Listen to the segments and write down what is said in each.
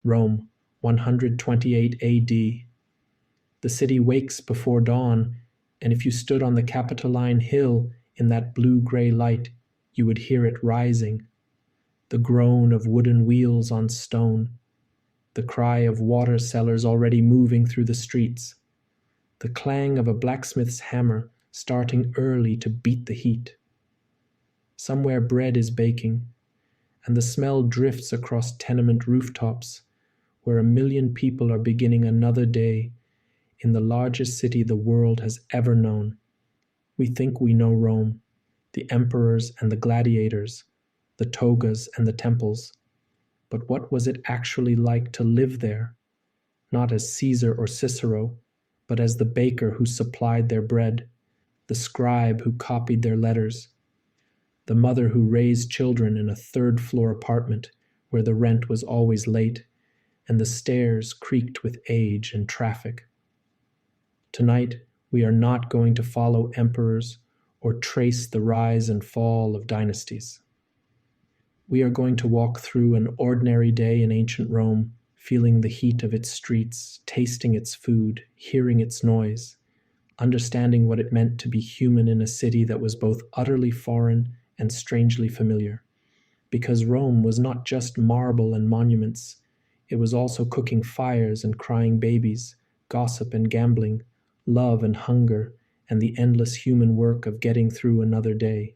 Rome, 128 AD. The city wakes before dawn, and if you stood on the Capitoline Hill in that blue-gray light, you would hear it rising. The groan of wooden wheels on stone, the cry of water sellers already moving through the streets, the clang of a blacksmith's hammer starting early to beat the heat. Somewhere bread is baking, and the smell drifts across tenement rooftops, where 1 million people are beginning another day in the largest city the world has ever known. We think we know Rome, the emperors and the gladiators, the togas and the temples. But what was it actually like to live there? Not as Caesar or Cicero, but as the baker who supplied their bread, the scribe who copied their letters, the mother who raised children in a third-floor apartment where the rent was always late and the stairs creaked with age and traffic. Tonight, we are not going to follow emperors or trace the rise and fall of dynasties. We are going to walk through an ordinary day in ancient Rome, feeling the heat of its streets, tasting its food, hearing its noise, understanding what it meant to be human in a city that was both utterly foreign and strangely familiar. Because Rome was not just marble and monuments, it was also cooking fires and crying babies, gossip and gambling, love and hunger, and the endless human work of getting through another day.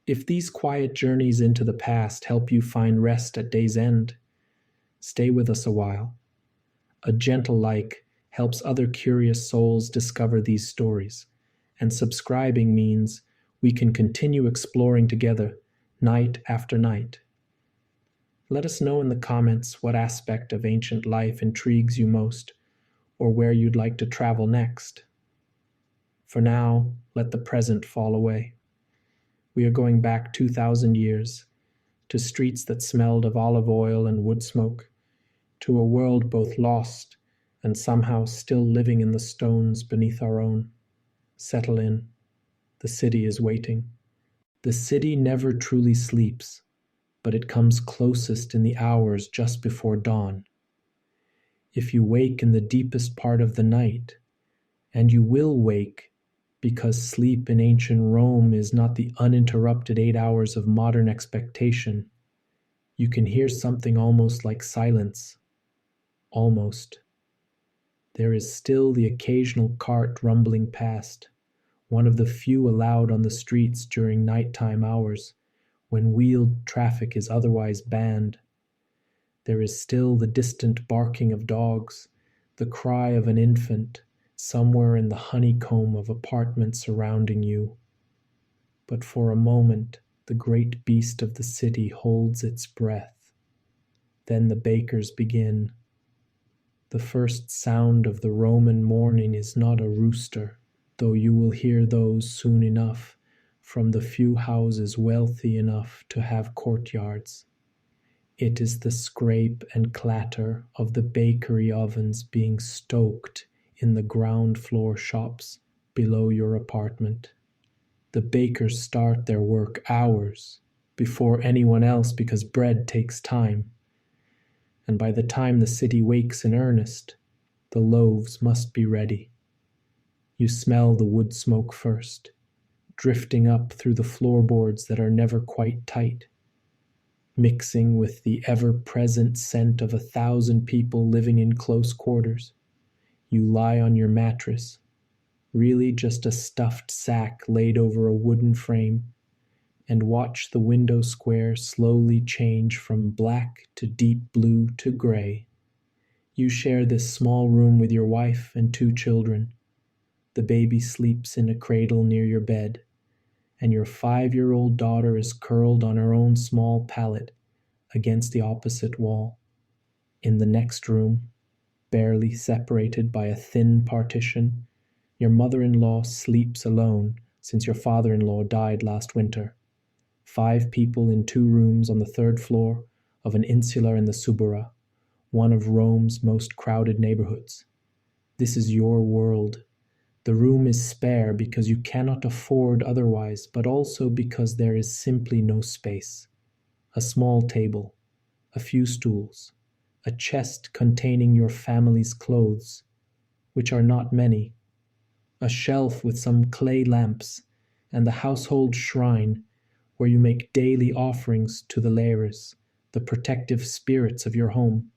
If these quiet journeys into the past help you find rest at day's end, stay with us a while. A gentle like helps other curious souls discover these stories, and subscribing means we can continue exploring together, night after night. Let us know in the comments what aspect of ancient life intrigues you most, or where you'd like to travel next. For now, let the present fall away. We are going back 2,000 years, to streets that smelled of olive oil and wood smoke, to a world both lost and somehow still living in the stones beneath our own. Settle in. The city is waiting. The city never truly sleeps, but it comes closest in the hours just before dawn. If you wake in the deepest part of the night, and you will wake because sleep in ancient Rome is not the uninterrupted 8 hours of modern expectation, you can hear something almost like silence. Almost. There is still the occasional cart rumbling past, one of the few allowed on the streets during nighttime hours, when wheeled traffic is otherwise banned. There is still the distant barking of dogs, the cry of an infant, somewhere in the honeycomb of apartments surrounding you. But for a moment, the great beast of the city holds its breath. Then the bakers begin. The first sound of the Roman morning is not a rooster, though you will hear those soon enough from the few houses wealthy enough to have courtyards. It is the scrape and clatter of the bakery ovens being stoked in the ground floor shops below your apartment. The bakers start their work hours before anyone else because bread takes time. And by the time the city wakes in earnest, the loaves must be ready. You smell the wood smoke first, drifting up through the floorboards that are never quite tight, mixing with the ever-present scent of 1,000 people living in close quarters. You lie on your mattress, really just a stuffed sack laid over a wooden frame, and watch the window square slowly change from black to deep blue to gray. You share this small room with your wife and 2 children. The baby sleeps in a cradle near your bed, and your 5-year-old daughter is curled on her own small pallet against the opposite wall. In the next room, barely separated by a thin partition, your mother-in-law sleeps alone since your father-in-law died last winter. 5 people in 2 rooms on the 3rd floor of an insula in the Subura, one of Rome's most crowded neighborhoods. This is your world. The room is spare because you cannot afford otherwise, but also because there is simply no space. A small table, a few stools, a chest containing your family's clothes, which are not many, a shelf with some clay lamps, and the household shrine where you make daily offerings to the Lares, the protective spirits of your home.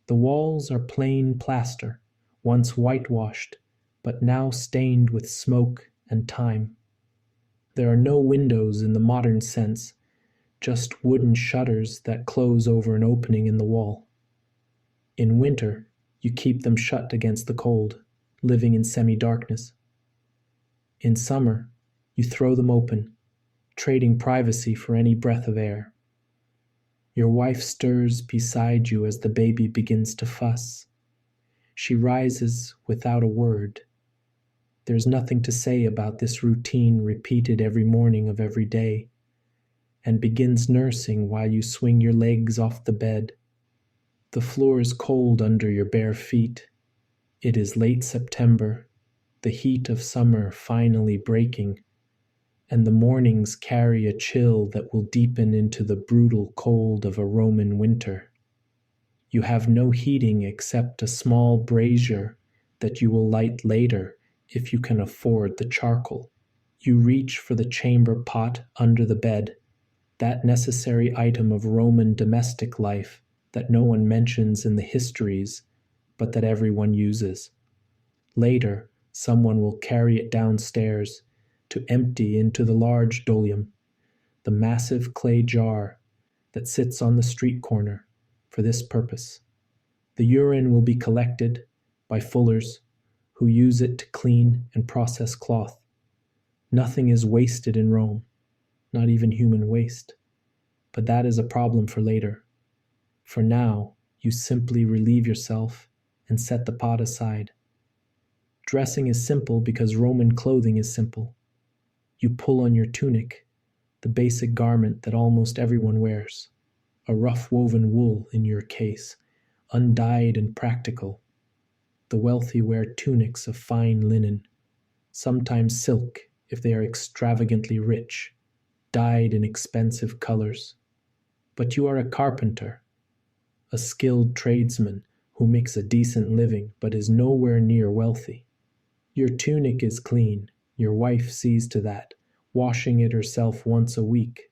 The walls are plain plaster, once whitewashed, but now stained with smoke and time. There are no windows in the modern sense, just wooden shutters that close over an opening in the wall. In winter, you keep them shut against the cold, living in semi-darkness. In summer, you throw them open, trading privacy for any breath of air. Your wife stirs beside you as the baby begins to fuss. She rises without a word. There's nothing to say about this routine repeated every morning of every day, and begins nursing while you swing your legs off the bed. The floor is cold under your bare feet. It is late September, the heat of summer finally breaking, and the mornings carry a chill that will deepen into the brutal cold of a Roman winter. You have no heating except a small brazier that you will light later if you can afford the charcoal. You reach for the chamber pot under the bed, that necessary item of Roman domestic life that no one mentions in the histories, but that everyone uses. Later, someone will carry it downstairs to empty into the large dolium, the massive clay jar that sits on the street corner for this purpose. The urine will be collected by fullers who use it to clean and process cloth. Nothing is wasted in Rome, not even human waste. But that is a problem for later. For now, you simply relieve yourself and set the pot aside. Dressing is simple because Roman clothing is simple. You pull on your tunic, the basic garment that almost everyone wears, a rough woven wool in your case, undyed and practical. The wealthy wear tunics of fine linen, sometimes silk if they are extravagantly rich, dyed in expensive colors. But you are a carpenter, a skilled tradesman who makes a decent living but is nowhere near wealthy. Your tunic is clean, your wife sees to that, washing it herself once a week.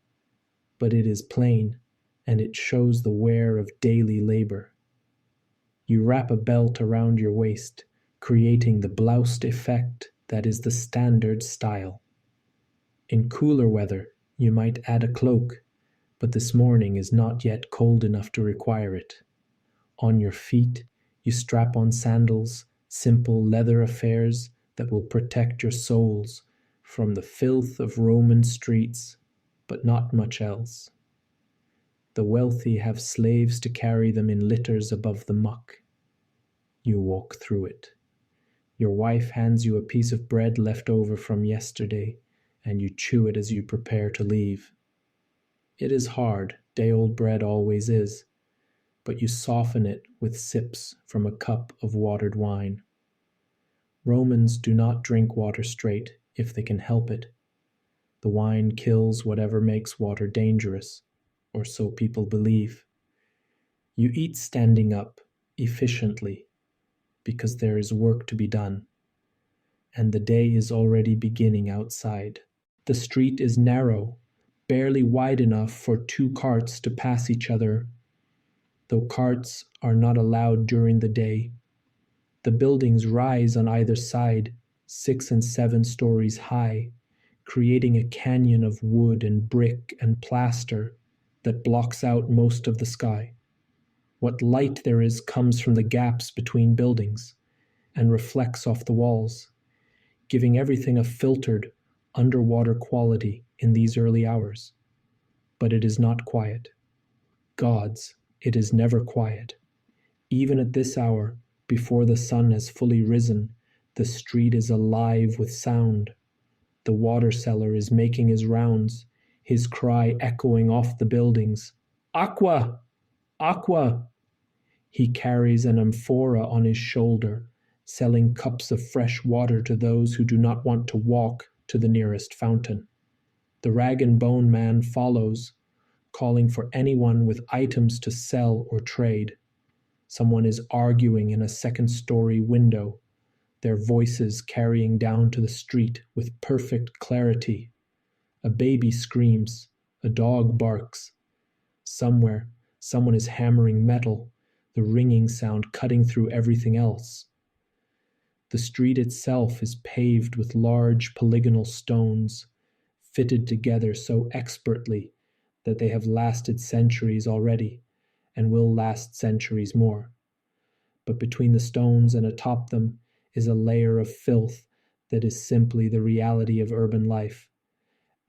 But it is plain, and it shows the wear of daily labor. You wrap a belt around your waist, creating the bloused effect that is the standard style. In cooler weather, you might add a cloak, but this morning is not yet cold enough to require it. On your feet, you strap on sandals, simple leather affairs that will protect your soles from the filth of Roman streets, but not much else. The wealthy have slaves to carry them in litters above the muck. You walk through it. Your wife hands you a piece of bread left over from yesterday, and you chew it as you prepare to leave. It is hard, day-old bread always is, but you soften it with sips from a cup of watered wine. Romans do not drink water straight if they can help it. The wine kills whatever makes water dangerous, or so people believe. You eat standing up, efficiently, because there is work to be done, and the day is already beginning outside. The street is narrow, barely wide enough for two carts to pass each other, though carts are not allowed during the day. The buildings rise on either side, 6 and 7 stories high, creating a canyon of wood and brick and plaster that blocks out most of the sky. What light there is comes from the gaps between buildings and reflects off the walls, giving everything a filtered, underwater quality in these early hours. But it is not quiet. Gods, it is never quiet. Even at this hour, before the sun has fully risen, the street is alive with sound. The water seller is making his rounds, his cry echoing off the buildings. Aqua! Aqua! He carries an amphora on his shoulder, selling cups of fresh water to those who do not want to walk to the nearest fountain. The rag and bone man follows, calling for anyone with items to sell or trade. Someone is arguing in a second-story window, their voices carrying down to the street with perfect clarity. A baby screams, a dog barks. Somewhere, someone is hammering metal, the ringing sound cutting through everything else. The street itself is paved with large polygonal stones, fitted together so expertly that they have lasted centuries already and will last centuries more. But between the stones and atop them is a layer of filth that is simply the reality of urban life.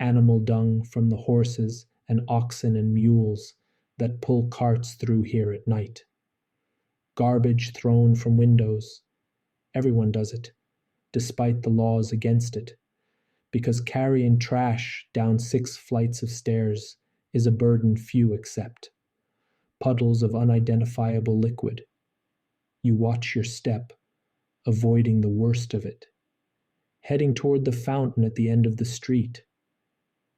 Animal dung from the horses and oxen and mules that pull carts through here at night. Garbage thrown from windows. Everyone does it, despite the laws against it, because carrying trash down 6 flights of stairs is a burden few accept. Puddles of unidentifiable liquid. You watch your step, avoiding the worst of it, heading toward the fountain at the end of the street.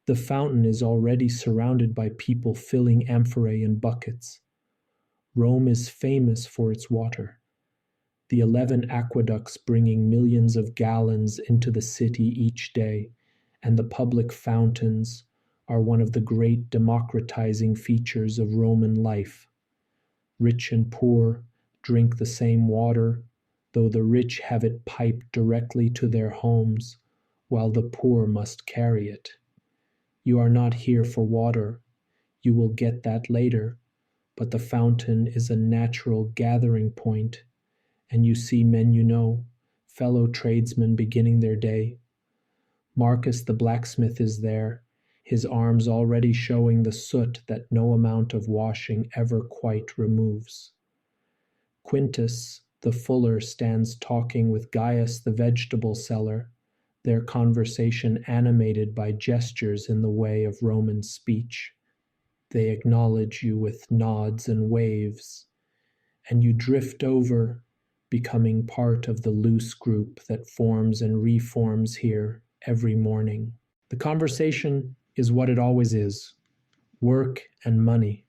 The fountain is already surrounded by people filling amphorae and buckets. Rome is famous for its water. The 11 aqueducts bringing millions of gallons into the city each day, and the public fountains are one of the great democratizing features of Roman life. Rich and poor drink the same water, though the rich have it piped directly to their homes, while the poor must carry it. You are not here for water. You will get that later, but the fountain is a natural gathering point, and you see men you know, fellow tradesmen beginning their day. Marcus the blacksmith is there, his arms already showing the soot that no amount of washing ever quite removes. Quintus the fuller stands talking with Gaius the vegetable seller, their conversation animated by gestures in the way of Roman speech. They acknowledge you with nods and waves, and you drift over, becoming part of the loose group that forms and reforms here every morning. The conversation is what it always is: work and money,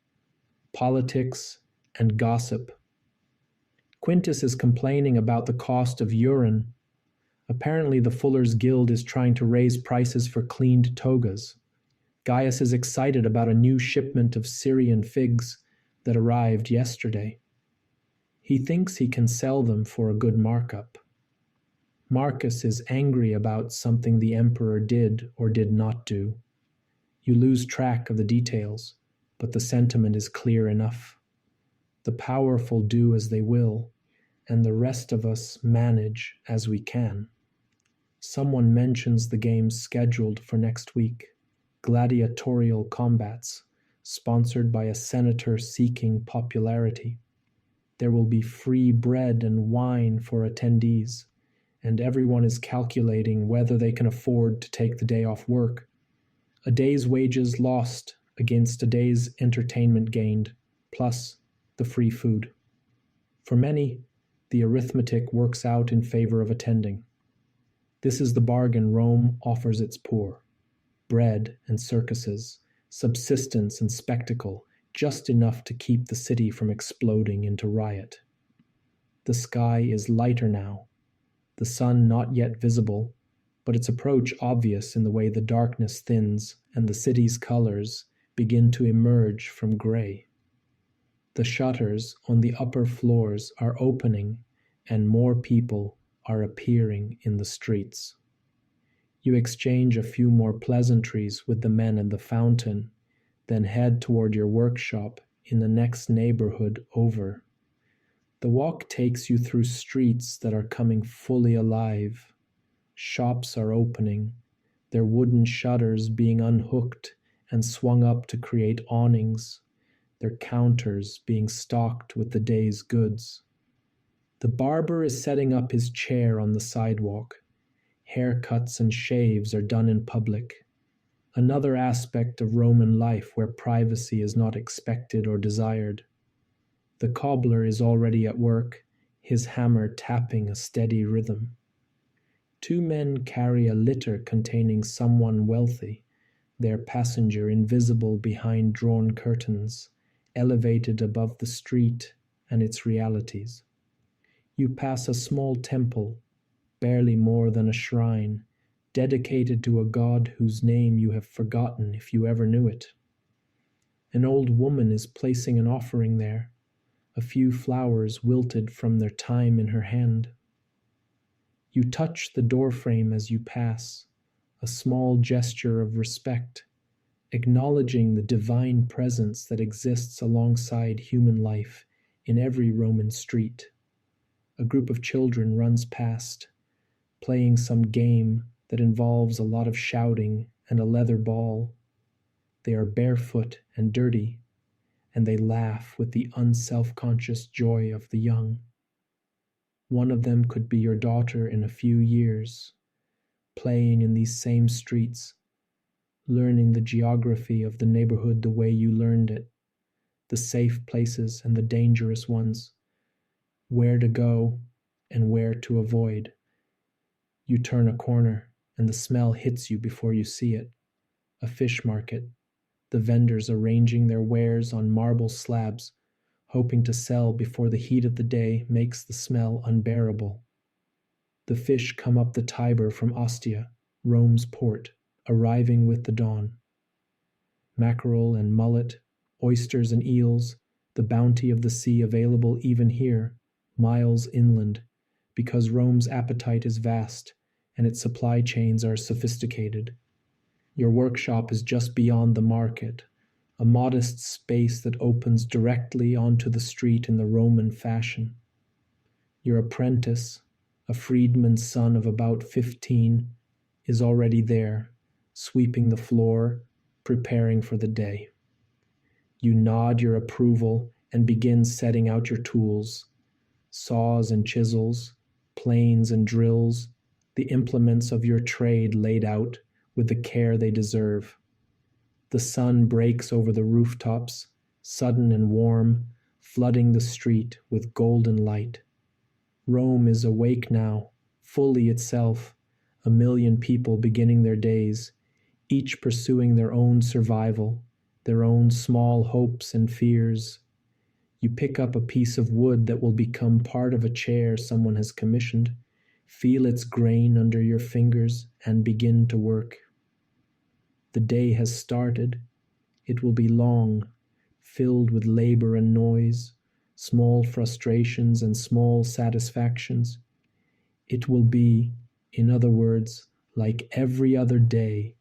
politics and gossip. Quintus is complaining about the cost of urine. Apparently the Fullers Guild is trying to raise prices for cleaned togas. Gaius is excited about a new shipment of Syrian figs that arrived yesterday. He thinks he can sell them for a good markup. Marcus is angry about something the emperor did or did not do. You lose track of the details, but the sentiment is clear enough. The powerful do as they will, and the rest of us manage as we can. Someone mentions the games scheduled for next week, gladiatorial combats, sponsored by a senator seeking popularity. There will be free bread and wine for attendees, and everyone is calculating whether they can afford to take the day off work. A day's wages lost against a day's entertainment gained, plus the free food. For many, the arithmetic works out in favor of attending. This is the bargain Rome offers its poor: bread and circuses, subsistence and spectacle, just enough to keep the city from exploding into riot. The sky is lighter now, the sun not yet visible, but its approach obvious in the way the darkness thins and the city's colors begin to emerge from gray. The shutters on the upper floors are opening, and more people are appearing in the streets. You exchange a few more pleasantries with the men at the fountain, then head toward your workshop in the next neighborhood over. The walk takes you through streets that are coming fully alive. Shops are opening, their wooden shutters being unhooked and swung up to create awnings, their counters being stocked with the day's goods. The barber is setting up his chair on the sidewalk. Haircuts and shaves are done in public. Another aspect of Roman life where privacy is not expected or desired. The cobbler is already at work, his hammer tapping a steady rhythm. 2 men carry a litter containing someone wealthy, their passenger invisible behind drawn curtains, elevated above the street and its realities. You pass a small temple, barely more than a shrine, dedicated to a god whose name you have forgotten if you ever knew it. An old woman is placing an offering there, a few flowers wilted from their time in her hand. You touch the doorframe as you pass, a small gesture of respect, acknowledging the divine presence that exists alongside human life in every Roman street. A group of children runs past, playing some game that involves a lot of shouting and a leather ball. They are barefoot and dirty, and they laugh with the unself-conscious joy of the young. One of them could be your daughter in a few years, playing in these same streets, learning the geography of the neighborhood the way you learned it, the safe places and the dangerous ones, where to go and where to avoid. You turn a corner and the smell hits you before you see it. A fish market, the vendors arranging their wares on marble slabs, hoping to sell before the heat of the day makes the smell unbearable. The fish come up the Tiber from Ostia, Rome's port, arriving with the dawn. Mackerel and mullet, oysters and eels, the bounty of the sea available even here, miles inland, because Rome's appetite is vast and its supply chains are sophisticated. Your workshop is just beyond the market, a modest space that opens directly onto the street in the Roman fashion. Your apprentice, a freedman's son of about 15, is already there, sweeping the floor, preparing for the day. You nod your approval and begin setting out your tools, saws and chisels, planes and drills, the implements of your trade laid out with the care they deserve. The sun breaks over the rooftops, sudden and warm, flooding the street with golden light. Rome is awake now, fully itself, a million people beginning their days, each pursuing their own survival, their own small hopes and fears. You pick up a piece of wood that will become part of a chair someone has commissioned, feel its grain under your fingers, and begin to work. The day has started. It will be long, filled with labor and noise, small frustrations and small satisfactions. It will be, in other words, like every other day,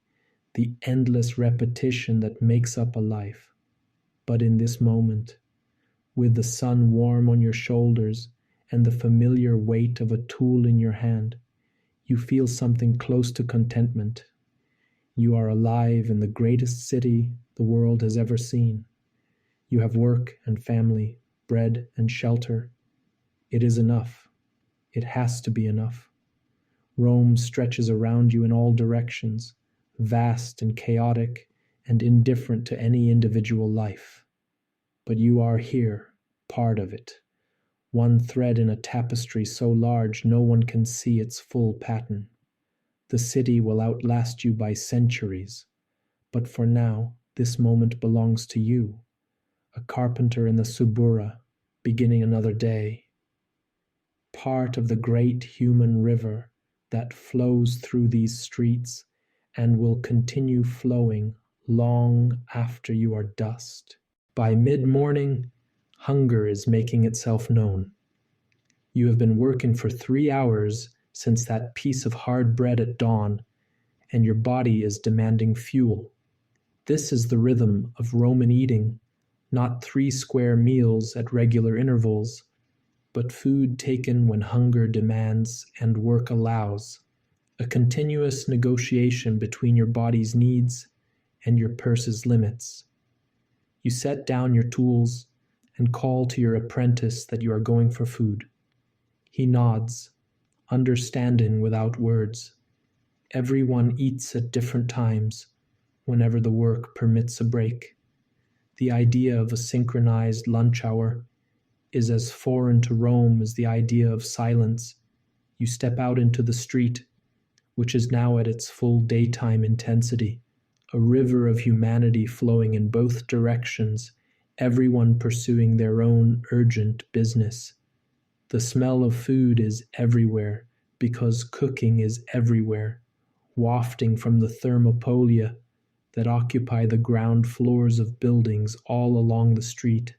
the endless repetition that makes up a life. But in this moment, with the sun warm on your shoulders and the familiar weight of a tool in your hand, you feel something close to contentment. You are alive in the greatest city the world has ever seen. You have work and family, bread and shelter. It is enough. It has to be enough. Rome stretches around you in all directions, vast and chaotic and indifferent to any individual life. But you are here, part of it, one thread in a tapestry so large no one can see its full pattern. The city will outlast you by centuries, but for now, this moment belongs to you, a carpenter in the Subura, beginning another day. Part of the great human river that flows through these streets and will continue flowing long after you are dust. By mid-morning, hunger is making itself known. You have been working for 3 hours since that piece of hard bread at dawn, and your body is demanding fuel. This is the rhythm of Roman eating, not 3 square meals at regular intervals, but food taken when hunger demands and work allows, a continuous negotiation between your body's needs and your purse's limits. You set down your tools and call to your apprentice that you are going for food. He nods, understanding without words. Everyone eats at different times, whenever the work permits a break. The idea of a synchronized lunch hour is as foreign to Rome as the idea of silence. You step out into the street, which is now at its full daytime intensity, a river of humanity flowing in both directions, everyone pursuing their own urgent business. The smell of food is everywhere because cooking is everywhere, wafting from the thermopolia that occupy the ground floors of buildings all along the street.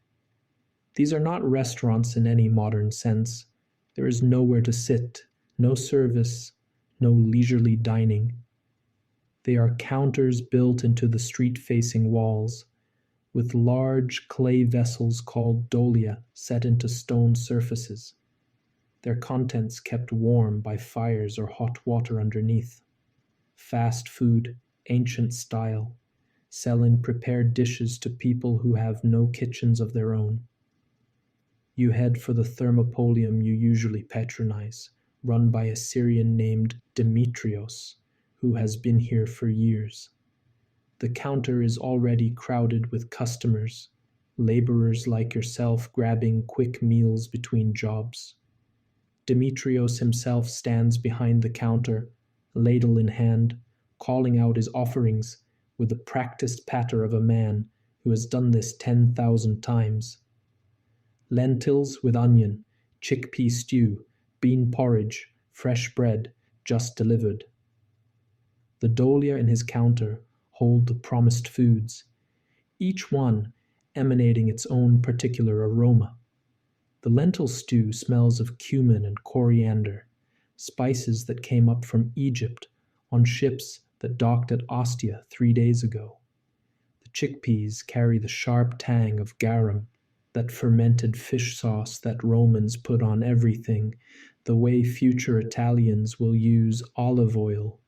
These are not restaurants in any modern sense. There is nowhere to sit, no service, no leisurely dining. They are counters built into the street-facing walls, with large clay vessels called dolia set into stone surfaces, their contents kept warm by fires or hot water underneath. Fast food, ancient style, selling prepared dishes to people who have no kitchens of their own. You head for the thermopolium you usually patronize, run by a Syrian named Demetrios, who has been here for years. The counter is already crowded with customers, laborers like yourself grabbing quick meals between jobs. Demetrios himself stands behind the counter, ladle in hand, calling out his offerings with the practiced patter of a man who has done this 10,000 times. Lentils with onion, chickpea stew, bean porridge, fresh bread, just delivered. The dolia in his counter hold the promised foods, each one emanating its own particular aroma. The lentil stew smells of cumin and coriander, spices that came up from Egypt on ships that docked at Ostia 3 days ago. The chickpeas carry the sharp tang of garum, that fermented fish sauce that Romans put on everything, the way future Italians will use olive oil.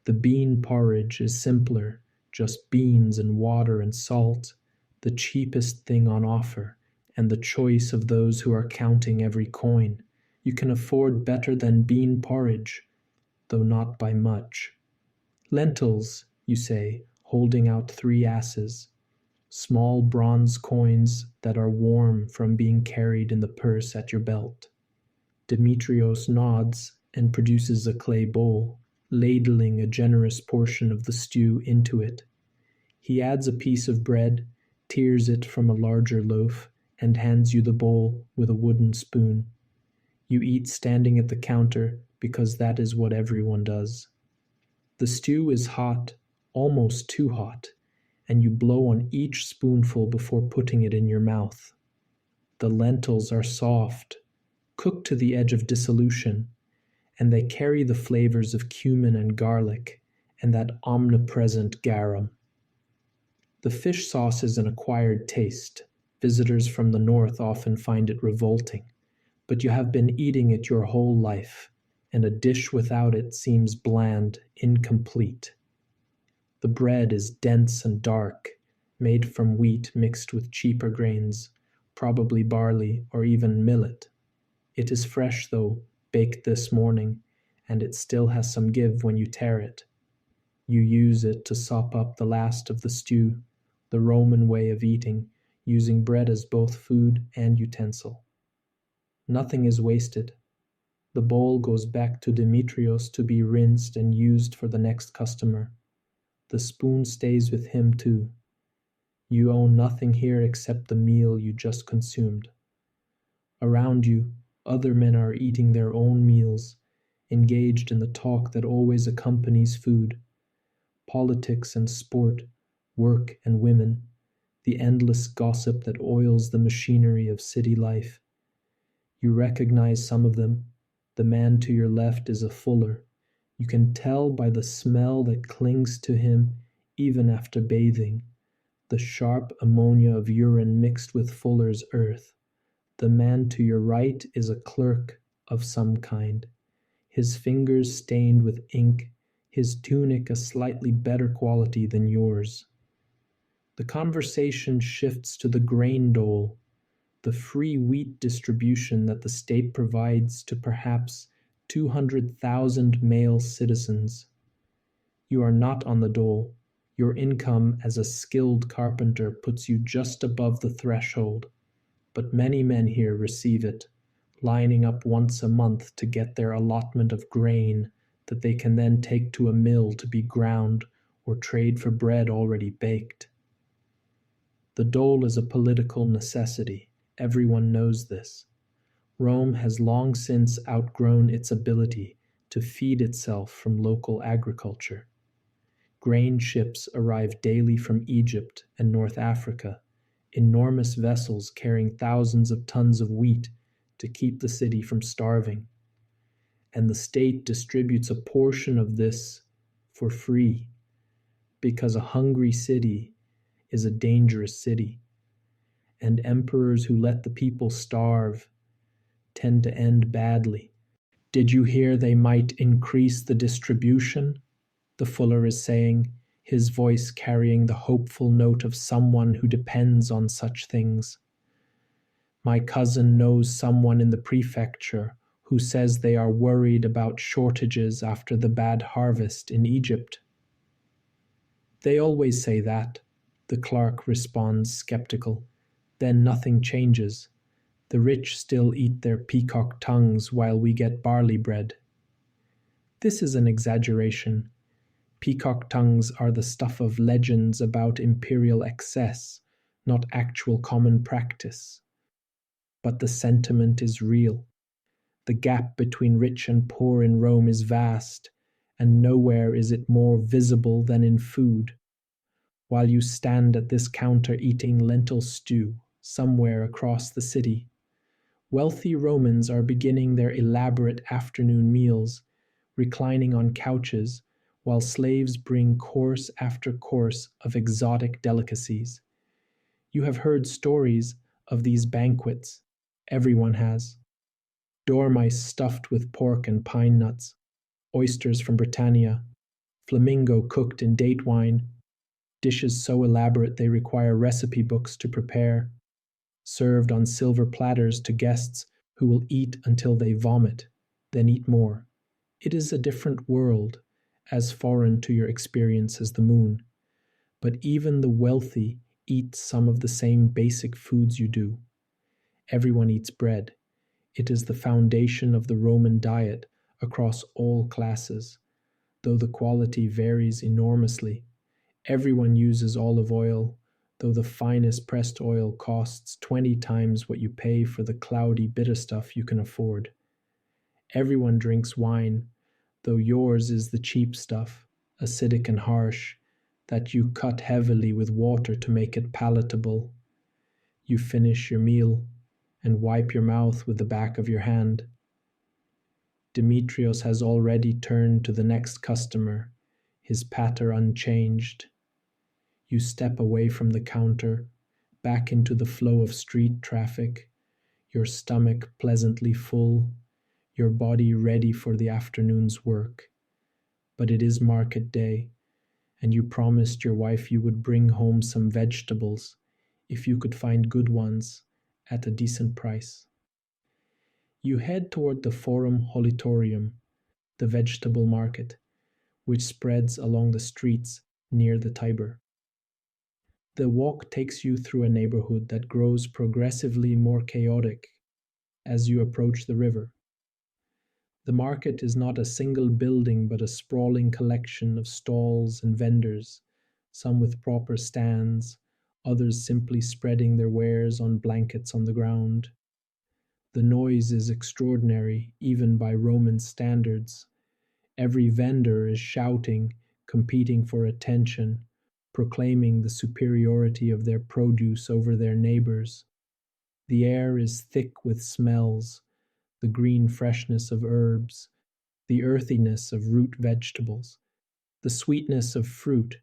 The bean porridge is simpler, just beans and water and salt, the cheapest thing on offer, and the choice of those who are counting every coin. You can afford better than bean porridge, though not by much. Lentils, you say, holding out 3 asses, small bronze coins that are warm from being carried in the purse at your belt. Demetrios nods and produces a clay bowl, ladling a generous portion of the stew into it. He adds a piece of bread, tears it from a larger loaf, and hands you the bowl with a wooden spoon. You eat standing at the counter because that is what everyone does. The stew is hot, almost too hot, and you blow on each spoonful before putting it in your mouth. The lentils are soft, cooked to the edge of dissolution, and they carry the flavors of cumin and garlic and that omnipresent garum. The fish sauce is an acquired taste. Visitors from the north often find it revolting, but you have been eating it your whole life, and a dish without it seems bland, incomplete. The bread is dense and dark, made from wheat mixed with cheaper grains, probably barley or even millet. It is fresh though, baked this morning, and it still has some give when you tear it. You use it to sop up the last of the stew, the Roman way of eating, using bread as both food and utensil. Nothing is wasted. The bowl goes back to Demetrios to be rinsed and used for the next customer. The spoon stays with him too. You own nothing here except the meal you just consumed. Around you, other men are eating their own meals, engaged in the talk that always accompanies food. Politics and sport, work and women, the endless gossip that oils the machinery of city life. You recognize some of them. The man to your left is a fuller. You can tell by the smell that clings to him even after bathing, the sharp ammonia of urine mixed with fuller's earth. The man to your right is a clerk of some kind, his fingers stained with ink, his tunic a slightly better quality than yours. The conversation shifts to the grain dole, the free wheat distribution that the state provides to perhaps 200,000 male citizens. You are not on the dole. Your income as a skilled carpenter puts you just above the threshold, but many men here receive it, lining up once a month to get their allotment of grain that they can then take to a mill to be ground or trade for bread already baked. The dole is a political necessity. Everyone knows this. Rome has long since outgrown its ability to feed itself from local agriculture. Grain ships arrive daily from Egypt and North Africa, enormous vessels carrying thousands of tons of wheat to keep the city from starving. And the state distributes a portion of this for free because a hungry city is a dangerous city, and emperors who let the people starve tend to end badly. Did you hear they might increase the distribution? The fuller is saying, his voice carrying the hopeful note of someone who depends on such things. My cousin knows someone in the prefecture who says they are worried about shortages after the bad harvest in Egypt. They always say that, the clerk responds, skeptical. Then nothing changes. The rich still eat their peacock tongues while we get barley bread. This is an exaggeration. Peacock tongues are the stuff of legends about imperial excess, not actual common practice. But the sentiment is real. The gap between rich and poor in Rome is vast, and nowhere is it more visible than in food. While you stand at this counter eating lentil stew somewhere across the city, wealthy Romans are beginning their elaborate afternoon meals, reclining on couches while slaves bring course after course of exotic delicacies. You have heard stories of these banquets. Everyone has. Dormice stuffed with pork and pine nuts, oysters from Britannia, flamingo cooked in date wine, dishes so elaborate they require recipe books to prepare, served on silver platters to guests who will eat until they vomit, then eat more. It is a different world, as foreign to your experience as the moon. But even the wealthy eat some of the same basic foods you do. Everyone eats bread. It is the foundation of the Roman diet across all classes, though the quality varies enormously. Everyone uses olive oil, though the finest pressed oil costs 20 times what you pay for the cloudy bitter stuff you can afford. Everyone drinks wine, though yours is the cheap stuff, acidic and harsh, that you cut heavily with water to make it palatable. You finish your meal and wipe your mouth with the back of your hand. Demetrios has already turned to the next customer, his patter unchanged. You step away from the counter, back into the flow of street traffic, your stomach pleasantly full, your body ready for the afternoon's work. But it is market day, and you promised your wife you would bring home some vegetables, if you could find good ones, at a decent price. You head toward the Forum Holitorium, the vegetable market, which spreads along the streets near the Tiber. The walk takes you through a neighborhood that grows progressively more chaotic as you approach the river. The market is not a single building but a sprawling collection of stalls and vendors, some with proper stands, others simply spreading their wares on blankets on the ground. The noise is extraordinary, even by Roman standards. Every vendor is shouting, competing for attention, proclaiming the superiority of their produce over their neighbors. The air is thick with smells, the green freshness of herbs, the earthiness of root vegetables, the sweetness of fruit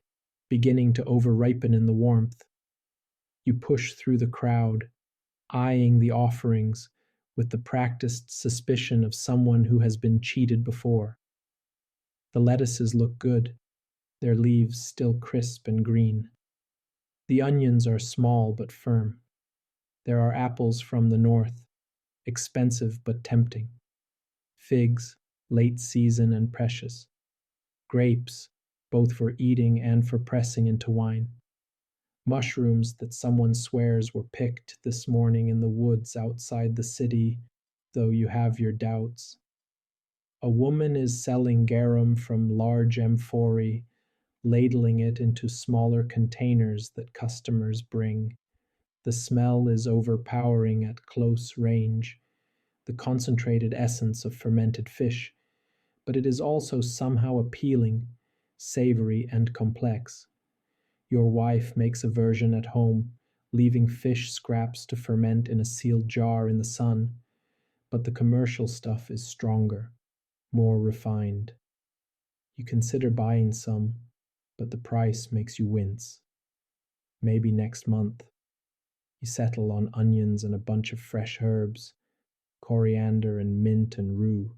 beginning to overripen in the warmth. You push through the crowd, eyeing the offerings with the practiced suspicion of someone who has been cheated before. The lettuces look good, their leaves still crisp and green. The onions are small but firm. There are apples from the north, expensive but tempting. Figs, late season and precious. Grapes, both for eating and for pressing into wine. Mushrooms that someone swears were picked this morning in the woods outside the city, though you have your doubts. A woman is selling garum from large amphorae, ladling it into smaller containers that customers bring. The smell is overpowering at close range, the concentrated essence of fermented fish, but it is also somehow appealing, savory, and complex. Your wife makes a version at home, leaving fish scraps to ferment in a sealed jar in the sun, but the commercial stuff is stronger, more refined. You consider buying some, but the price makes you wince. Maybe next month. You settle on onions and a bunch of fresh herbs, coriander and mint and rue,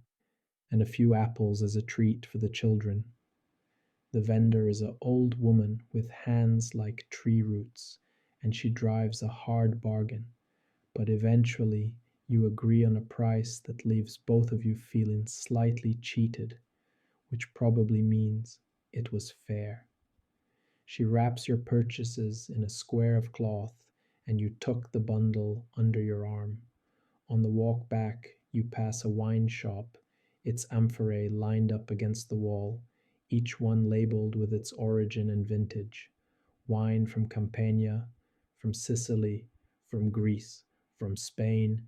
and a few apples as a treat for the children. The vendor is an old woman with hands like tree roots, and she drives a hard bargain, but eventually you agree on a price that leaves both of you feeling slightly cheated, which probably means it was fair. She wraps your purchases in a square of cloth, and you tuck the bundle under your arm. On the walk back, you pass a wine shop, its amphorae lined up against the wall, each one labeled with its origin and vintage. Wine from Campania, from Sicily, from Greece, from Spain,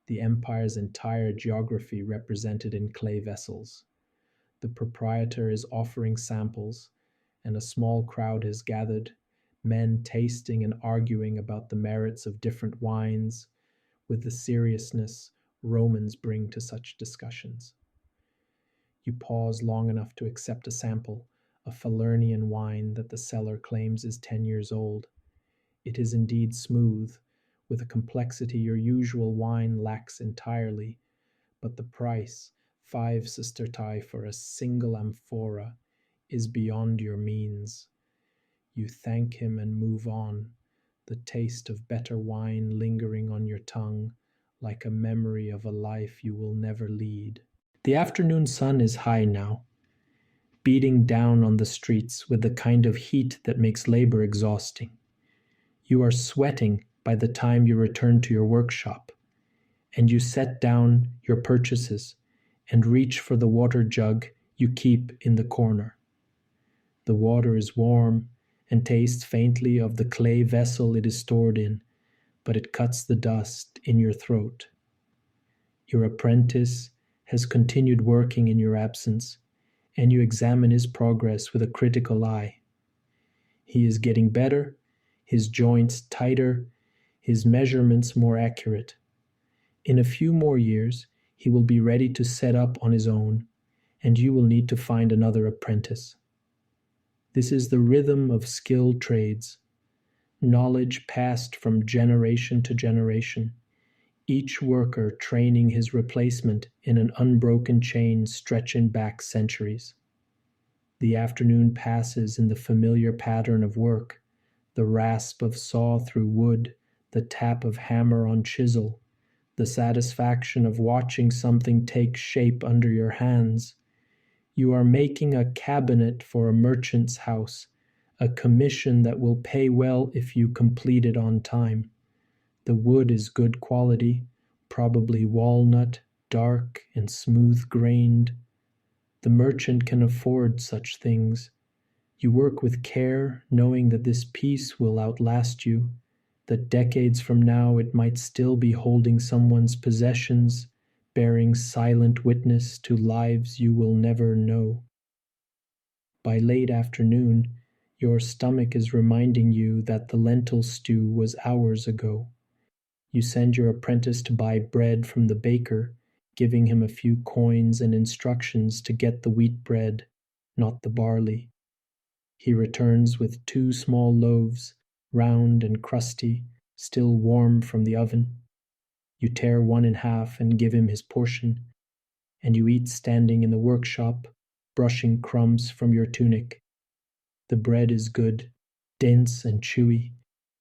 the empire's entire geography represented in clay vessels. The proprietor is offering samples, and a small crowd has gathered, men tasting and arguing about the merits of different wines, with the seriousness Romans bring to such discussions. You pause long enough to accept a sample, a Falernian wine that the seller claims is 10 years old. It is indeed smooth, with a complexity your usual wine lacks entirely, but the price, 5 sestertii for a single amphora, is beyond your means. You thank him and move on, the taste of better wine lingering on your tongue, like a memory of a life you will never lead. The afternoon sun is high now, beating down on the streets with the kind of heat that makes labor exhausting. You are sweating by the time you return to your workshop, and you set down your purchases and reach for the water jug you keep in the corner. The water is warm and tastes faintly of the clay vessel it is stored in, but it cuts the dust in your throat. Your apprentice has continued working in your absence, and you examine his progress with a critical eye. He is getting better, his joints tighter, his measurements more accurate. In a few more years, he will be ready to set up on his own, and you will need to find another apprentice. This is the rhythm of skilled trades, knowledge passed from generation to generation, each worker training his replacement in an unbroken chain stretching back centuries. The afternoon passes in the familiar pattern of work, the rasp of saw through wood, the tap of hammer on chisel, the satisfaction of watching something take shape under your hands. You are making a cabinet for a merchant's house, a commission that will pay well if you complete it on time. The wood is good quality, probably walnut, dark and smooth-grained. The merchant can afford such things. You work with care, knowing that this piece will outlast you, that decades from now it might still be holding someone's possessions, bearing silent witness to lives you will never know. By late afternoon, your stomach is reminding you that the lentil stew was hours ago. You send your apprentice to buy bread from the baker, giving him a few coins and instructions to get the wheat bread, not the barley. He returns with 2 small loaves, round and crusty, still warm from the oven. You tear one in half and give him his portion, and you eat standing in the workshop, brushing crumbs from your tunic. The bread is good, dense and chewy,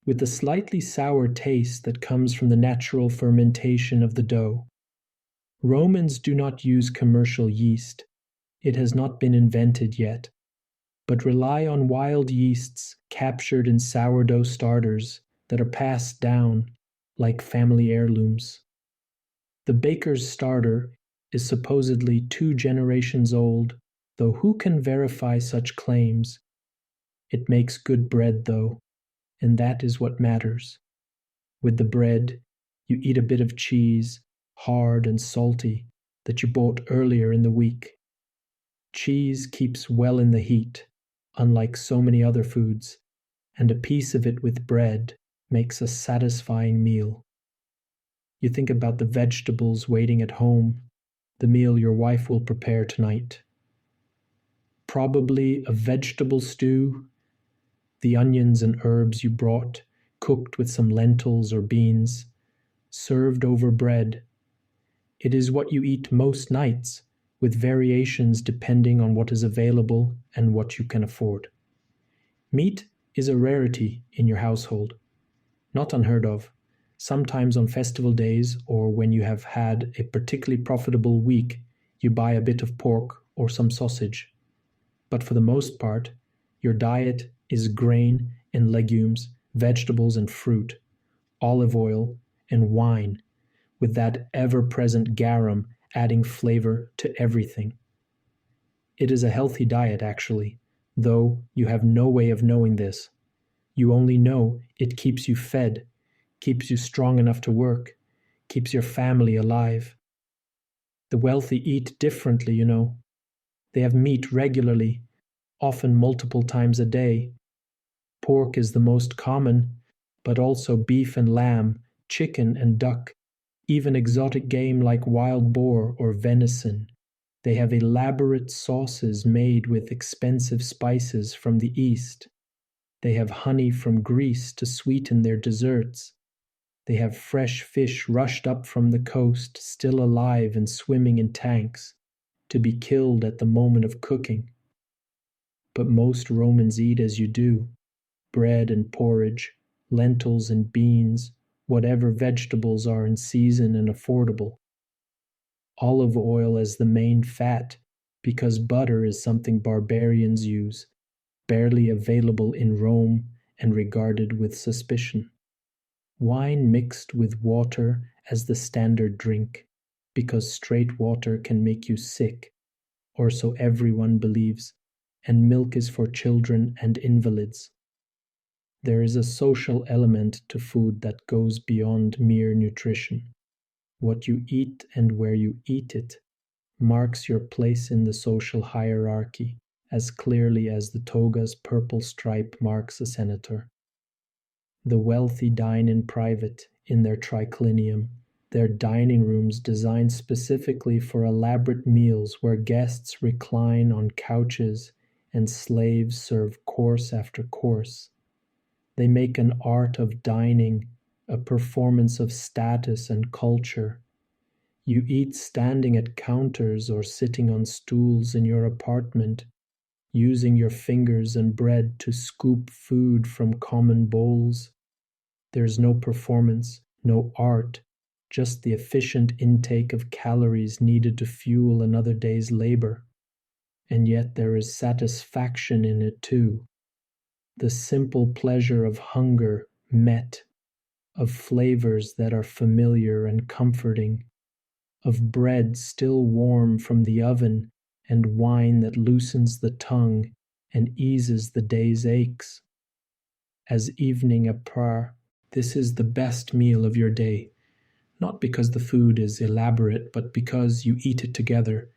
with a slightly sour taste that comes from the natural fermentation of the dough. Romans do not use commercial yeast. It has not been invented yet, but rely on wild yeasts captured in sourdough starters that are passed down like family heirlooms. The baker's starter is supposedly 2 generations old, though who can verify such claims? It makes good bread, though, and that is what matters. With the bread, you eat a bit of cheese, hard and salty, that you bought earlier in the week. Cheese keeps well in the heat, unlike so many other foods, and a piece of it with bread makes a satisfying meal. You think about the vegetables waiting at home, the meal your wife will prepare tonight. Probably a vegetable stew, the onions and herbs you brought, cooked with some lentils or beans, served over bread. It is what you eat most nights, with variations depending on what is available and what you can afford. Meat is a rarity in your household, not unheard of. Sometimes on festival days or when you have had a particularly profitable week, you buy a bit of pork or some sausage. But for the most part, your diet is grain and legumes, vegetables and fruit, olive oil and wine, with that ever-present garum adding flavor to everything. It is a healthy diet, actually, though you have no way of knowing this. You only know it keeps you fed, keeps you strong enough to work, keeps your family alive. The wealthy eat differently, you know. They have meat regularly, often multiple times a day. Pork is the most common, but also beef and lamb, chicken and duck, even exotic game like wild boar or venison. They have elaborate sauces made with expensive spices from the East. They have honey from Greece to sweeten their desserts. They have fresh fish rushed up from the coast, still alive and swimming in tanks, to be killed at the moment of cooking. But most Romans eat as you do, bread and porridge, lentils and beans, whatever vegetables are in season and affordable. Olive oil as the main fat, because butter is something barbarians use, barely available in Rome and regarded with suspicion. Wine mixed with water as the standard drink, because straight water can make you sick, or so everyone believes, and milk is for children and invalids. There is a social element to food that goes beyond mere nutrition. What you eat and where you eat it marks your place in the social hierarchy as clearly as the toga's purple stripe marks a senator. The wealthy dine in private in their triclinium, their dining rooms designed specifically for elaborate meals where guests recline on couches and slaves serve course after course. They make an art of dining, a performance of status and culture. You eat standing at counters or sitting on stools in your apartment, using your fingers and bread to scoop food from common bowls. There's no performance, no art, just the efficient intake of calories needed to fuel another day's labor. And yet there is satisfaction in it too. The simple pleasure of hunger met, of flavors that are familiar and comforting, of bread still warm from the oven and wine that loosens the tongue and eases the day's aches. As evening approaches, this is the best meal of your day, not because the food is elaborate, but because you eat it together,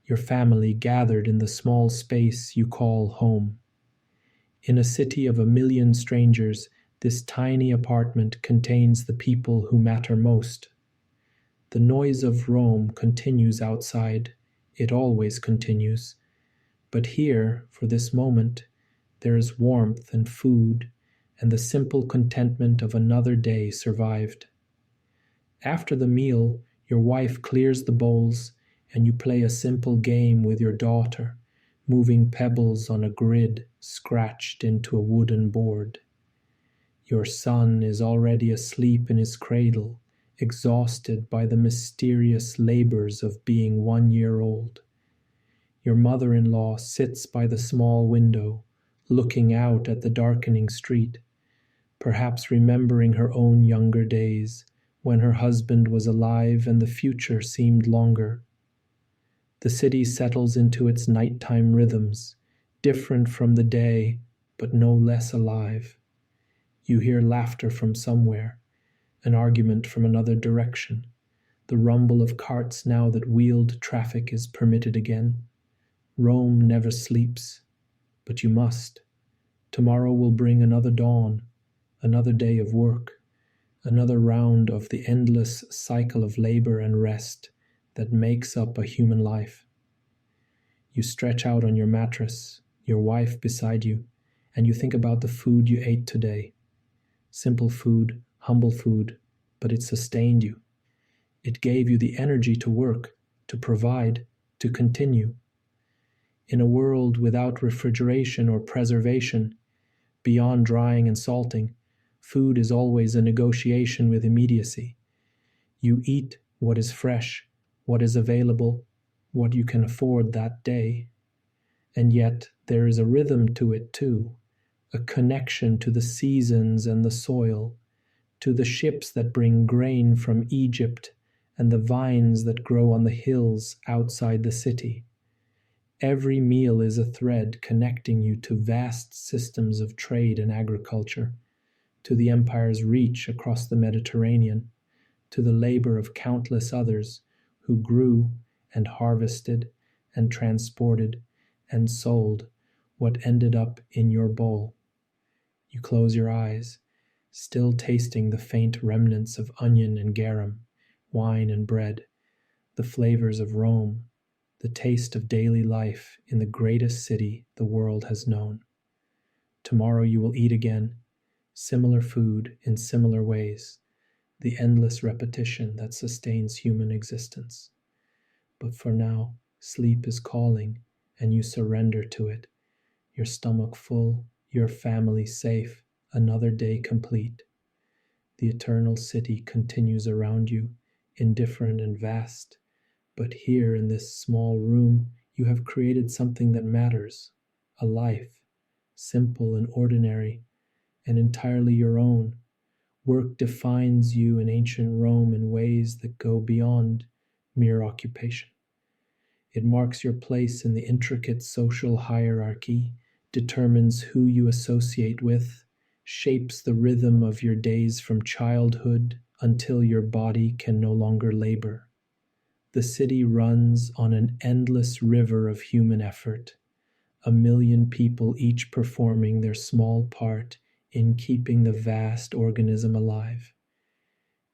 your family gathered in the small space you call home. In a city of 1,000,000 strangers, this tiny apartment contains the people who matter most. The noise of Rome continues outside. It always continues. But here, for this moment, there is warmth and food, and the simple contentment of another day survived. After the meal, your wife clears the bowls, and you play a simple game with your daughter, moving pebbles on a grid scratched into a wooden board. Your son is already asleep in his cradle, exhausted by the mysterious labors of being 1 year old. Your mother-in-law sits by the small window, looking out at the darkening street, perhaps remembering her own younger days, when her husband was alive and the future seemed longer. The city settles into its nighttime rhythms, different from the day, but no less alive. You hear laughter from somewhere, an argument from another direction, the rumble of carts now that wheeled traffic is permitted again. Rome never sleeps, but you must. Tomorrow will bring another dawn, another day of work, another round of the endless cycle of labor and rest that makes up a human life. You stretch out on your mattress, your wife beside you, and you think about the food you ate today. Simple food, humble food, but it sustained you. It gave you the energy to work, to provide, to continue. In a world without refrigeration or preservation, beyond drying and salting, food is always a negotiation with immediacy. You eat what is fresh, what is available, what you can afford that day. And yet there is a rhythm to it too, a connection to the seasons and the soil, to the ships that bring grain from Egypt and the vines that grow on the hills outside the city. Every meal is a thread connecting you to vast systems of trade and agriculture, to the empire's reach across the Mediterranean, to the labor of countless others who grew and harvested and transported and sold what ended up in your bowl. You close your eyes, still tasting the faint remnants of onion and garum, wine and bread, the flavors of Rome, the taste of daily life in the greatest city the world has known. Tomorrow you will eat again, similar food in similar ways, the endless repetition that sustains human existence. But for now, sleep is calling, and you surrender to it, your stomach full, your family safe, another day complete. The eternal city continues around you, indifferent and vast, but here in this small room you have created something that matters, a life, simple and ordinary, and entirely your own. Work defines you in ancient Rome in ways that go beyond mere occupation. It marks your place in the intricate social hierarchy, determines who you associate with, shapes the rhythm of your days from childhood until your body can no longer labor. The city runs on an endless river of human effort, 1,000,000 people each performing their small part in keeping the vast organism alive.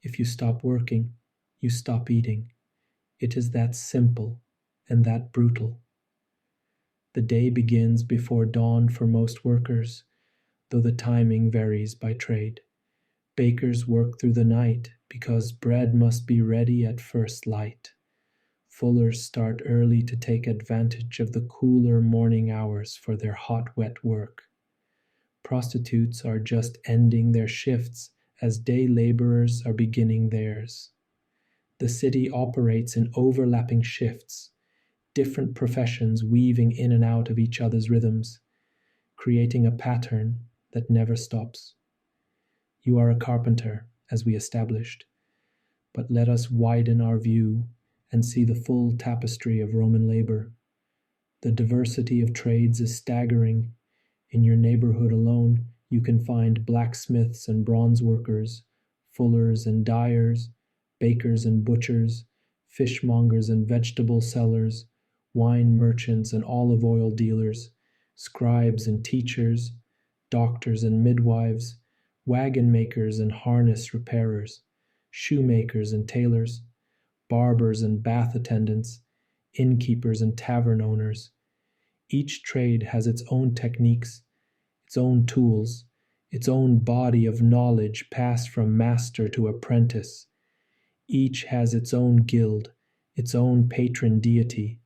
If you stop working, you stop eating. It is that simple and that brutal. The day begins before dawn for most workers, though the timing varies by trade. Bakers work through the night because bread must be ready at first light. Fullers start early to take advantage of the cooler morning hours for their hot, wet work. Prostitutes are just ending their shifts as day laborers are beginning theirs. The city operates in overlapping shifts, different professions weaving in and out of each other's rhythms, creating a pattern that never stops. You are a carpenter, as we established, but let us widen our view and see the full tapestry of Roman labor. The diversity of trades is staggering. In your neighborhood alone, you can find blacksmiths and bronze workers, fullers and dyers, bakers and butchers, fishmongers and vegetable sellers, wine merchants and olive oil dealers, scribes and teachers, doctors and midwives, wagon makers and harness repairers, shoemakers and tailors, barbers and bath attendants, innkeepers and tavern owners. Each trade has its own techniques, its own tools, its own body of knowledge passed from master to apprentice. Each has its own guild, its own patron deity,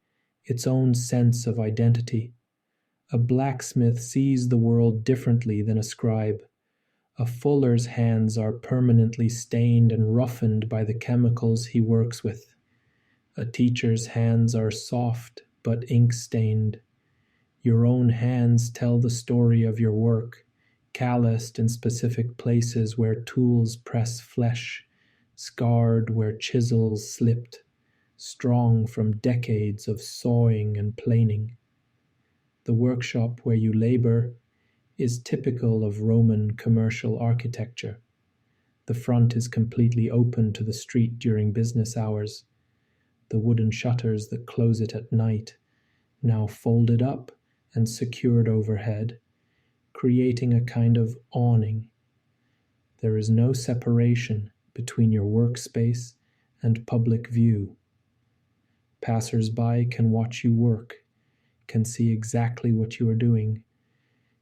its own sense of identity. A blacksmith sees the world differently than a scribe. A fuller's hands are permanently stained and roughened by the chemicals he works with. A teacher's hands are soft but ink-stained. Your own hands tell the story of your work, calloused in specific places where tools press flesh, scarred where chisels slipped, strong from decades of sawing and planing. The workshop where you labor is typical of Roman commercial architecture. The front is completely open to the street during business hours. The wooden shutters that close it at night, now folded up and secured overhead, creating a kind of awning. There is no separation between your workspace and public view. Passers-by can watch you work, can see exactly what you are doing,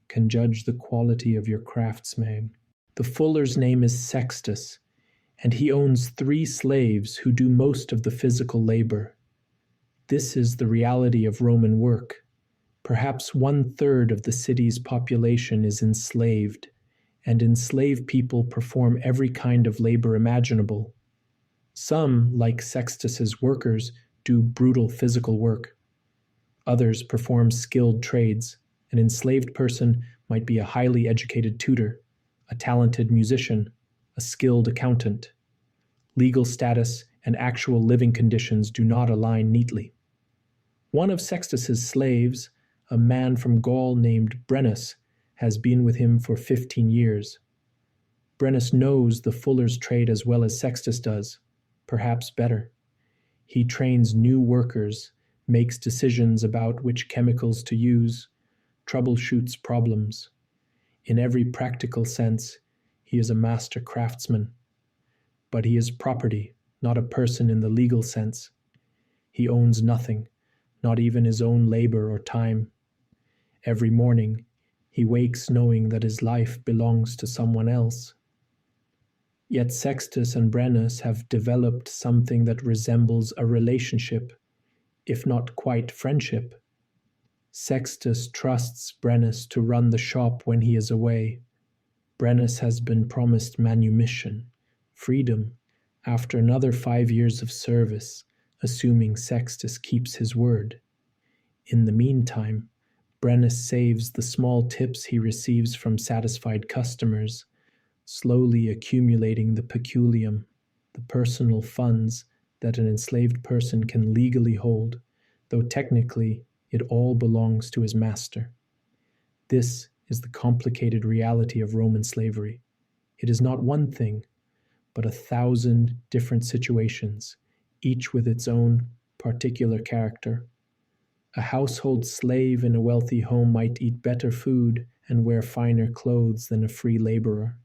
can judge the quality of your craftsman. The fuller's name is Sextus, and he owns 3 slaves who do most of the physical labor. This is the reality of Roman work. Perhaps 1/3 of the city's population is enslaved, and enslaved people perform every kind of labor imaginable. Some, like Sextus's workers, do brutal physical work. Others perform skilled trades. An enslaved person might be a highly educated tutor, a talented musician, a skilled accountant. Legal status and actual living conditions do not align neatly. One of Sextus's slaves, a man from Gaul named Brennus, has been with him for 15 years. Brennus knows the fuller's trade as well as Sextus does, perhaps better. He trains new workers, makes decisions about which chemicals to use, troubleshoots problems. In every practical sense, he is a master craftsman. But he is property, not a person in the legal sense. He owns nothing, not even his own labor or time. Every morning, he wakes knowing that his life belongs to someone else. Yet Sextus and Brennus have developed something that resembles a relationship, if not quite friendship. Sextus trusts Brennus to run the shop when he is away. Brennus has been promised manumission, freedom, after another 5 years of service, assuming Sextus keeps his word. In the meantime, Brennus saves the small tips he receives from satisfied customers, slowly accumulating the peculium, the personal funds that an enslaved person can legally hold, though technically it all belongs to his master. This is the complicated reality of Roman slavery. It is not one thing, but 1,000 different situations, each with its own particular character. A household slave in a wealthy home might eat better food and wear finer clothes than a free laborer.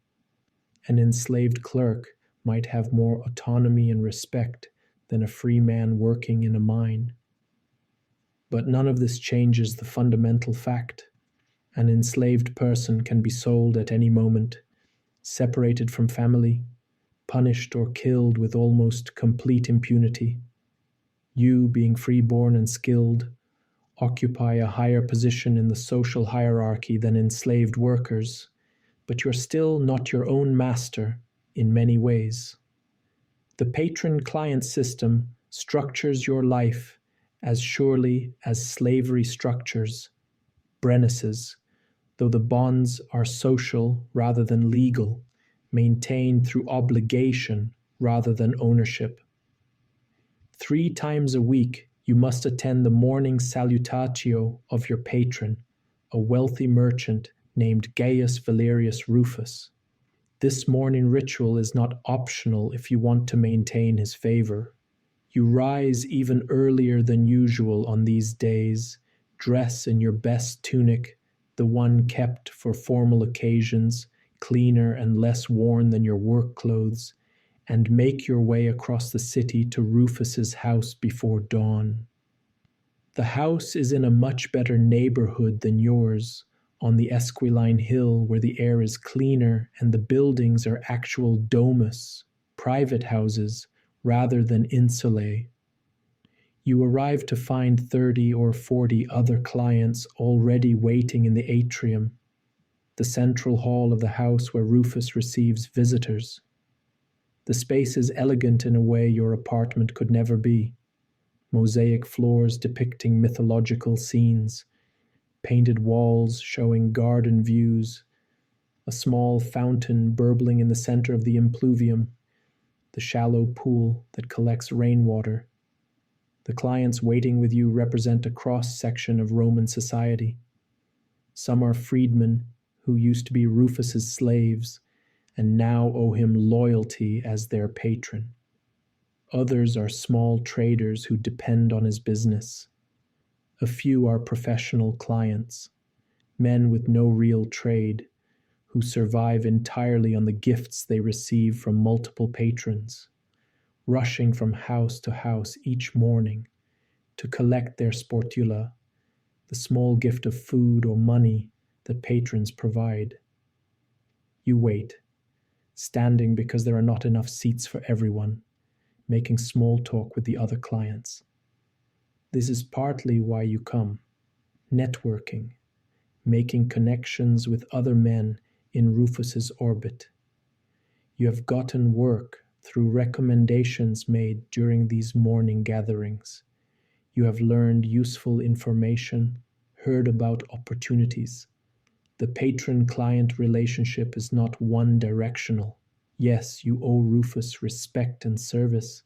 An enslaved clerk might have more autonomy and respect than a free man working in a mine. But none of this changes the fundamental fact. An enslaved person can be sold at any moment, separated from family, punished or killed with almost complete impunity. You, being freeborn and skilled, occupy a higher position in the social hierarchy than enslaved workers, but you're still not your own master in many ways. The patron-client system structures your life as surely as slavery structures Brennus's, though the bonds are social rather than legal, maintained through obligation rather than ownership. 3 times a week, you must attend the morning salutatio of your patron, a wealthy merchant named Gaius Valerius Rufus. This morning ritual is not optional if you want to maintain his favor. You rise even earlier than usual on these days, dress in your best tunic, the one kept for formal occasions, cleaner and less worn than your work clothes, and make your way across the city to Rufus's house before dawn. The house is in a much better neighborhood than yours, on the Esquiline Hill where the air is cleaner and the buildings are actual domus, private houses, rather than insulae. You arrive to find 30 or 40 other clients already waiting in the atrium, the central hall of the house where Rufus receives visitors. The space is elegant in a way your apartment could never be. Mosaic floors depicting mythological scenes, painted walls showing garden views, a small fountain burbling in the center of the impluvium, the shallow pool that collects rainwater. The clients waiting with you represent a cross-section of Roman society. Some are freedmen who used to be Rufus's slaves and now owe him loyalty as their patron. Others are small traders who depend on his business. A few are professional clients, men with no real trade, who survive entirely on the gifts they receive from multiple patrons, rushing from house to house each morning to collect their sportula, the small gift of food or money that patrons provide. You wait, standing because there are not enough seats for everyone, making small talk with the other clients. This is partly why you come, networking, making connections with other men in Rufus's orbit. You have gotten work through recommendations made during these morning gatherings. You have learned useful information, heard about opportunities. The patron-client relationship is not one-directional. Yes, you owe Rufus respect and service,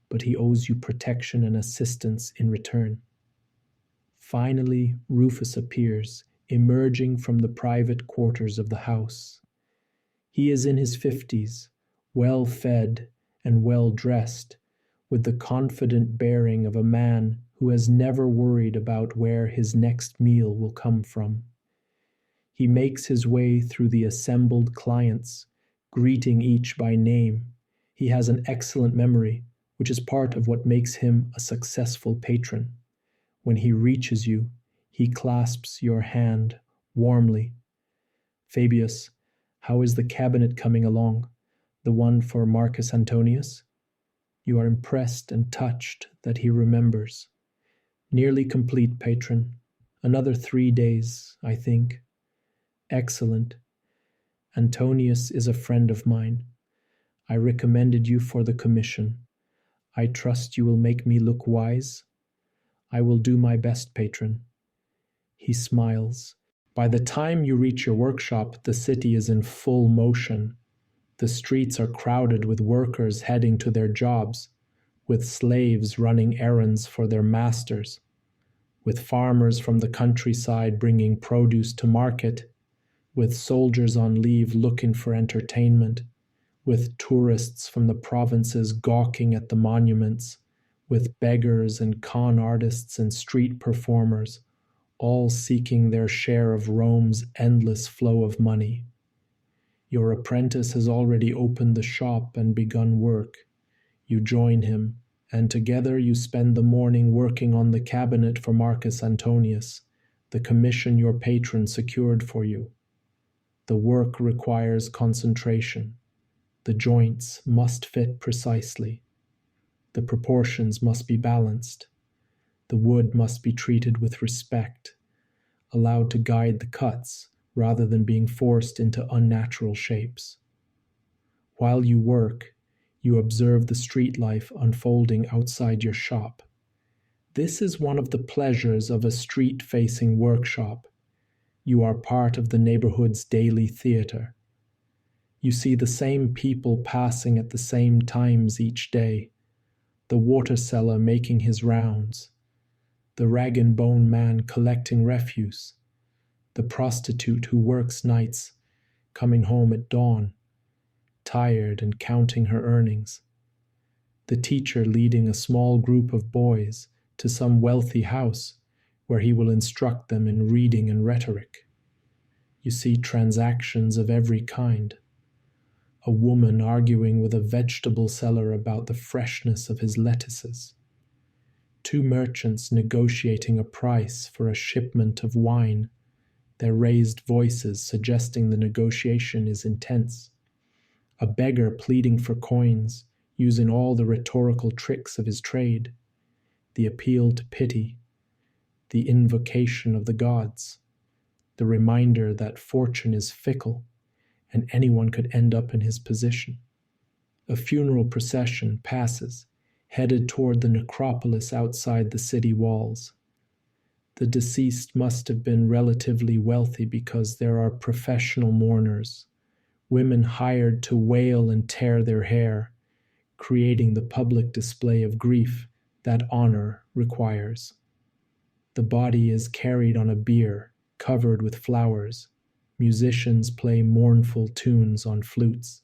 but he owes you protection and assistance in return. Finally, Rufus appears, emerging from the private quarters of the house. He is in his 50s, well-fed and well-dressed, with the confident bearing of a man who has never worried about where his next meal will come from. He makes his way through the assembled clients, greeting each by name. He has an excellent memory, which is part of what makes him a successful patron. When he reaches you, he clasps your hand warmly. Fabius, how is the cabinet coming along? The one for Marcus Antonius? You are impressed and touched that he remembers. Nearly complete, patron. Another 3 days, I think. Excellent. Antonius is a friend of mine. I recommended you for the commission. I trust you will make me look wise. I will do my best, patron. He smiles. By the time you reach your workshop, the city is in full motion. The streets are crowded with workers heading to their jobs, with slaves running errands for their masters, with farmers from the countryside bringing produce to market, with soldiers on leave looking for entertainment, with tourists from the provinces gawking at the monuments, with beggars and con artists and street performers, all seeking their share of Rome's endless flow of money. Your apprentice has already opened the shop and begun work. You join him, and together you spend the morning working on the cabinet for Marcus Antonius, the commission your patron secured for you. The work requires concentration. The joints must fit precisely. The proportions must be balanced. The wood must be treated with respect, allowed to guide the cuts rather than being forced into unnatural shapes. While you work, you observe the street life unfolding outside your shop. This is one of the pleasures of a street-facing workshop. You are part of the neighborhood's daily theater. You see the same people passing at the same times each day, the water seller making his rounds, the rag-and-bone man collecting refuse, the prostitute who works nights, coming home at dawn, tired and counting her earnings, the teacher leading a small group of boys to some wealthy house where he will instruct them in reading and rhetoric. You see transactions of every kind. A woman arguing with a vegetable seller about the freshness of his lettuces. 2 merchants negotiating a price for a shipment of wine, their raised voices suggesting the negotiation is intense. A beggar pleading for coins, using all the rhetorical tricks of his trade, the appeal to pity, the invocation of the gods, the reminder that fortune is fickle and anyone could end up in his position. A funeral procession passes, headed toward the necropolis outside the city walls. The deceased must have been relatively wealthy because there are professional mourners, women hired to wail and tear their hair, creating the public display of grief that honor requires. The body is carried on a bier covered with flowers. Musicians play mournful tunes on flutes.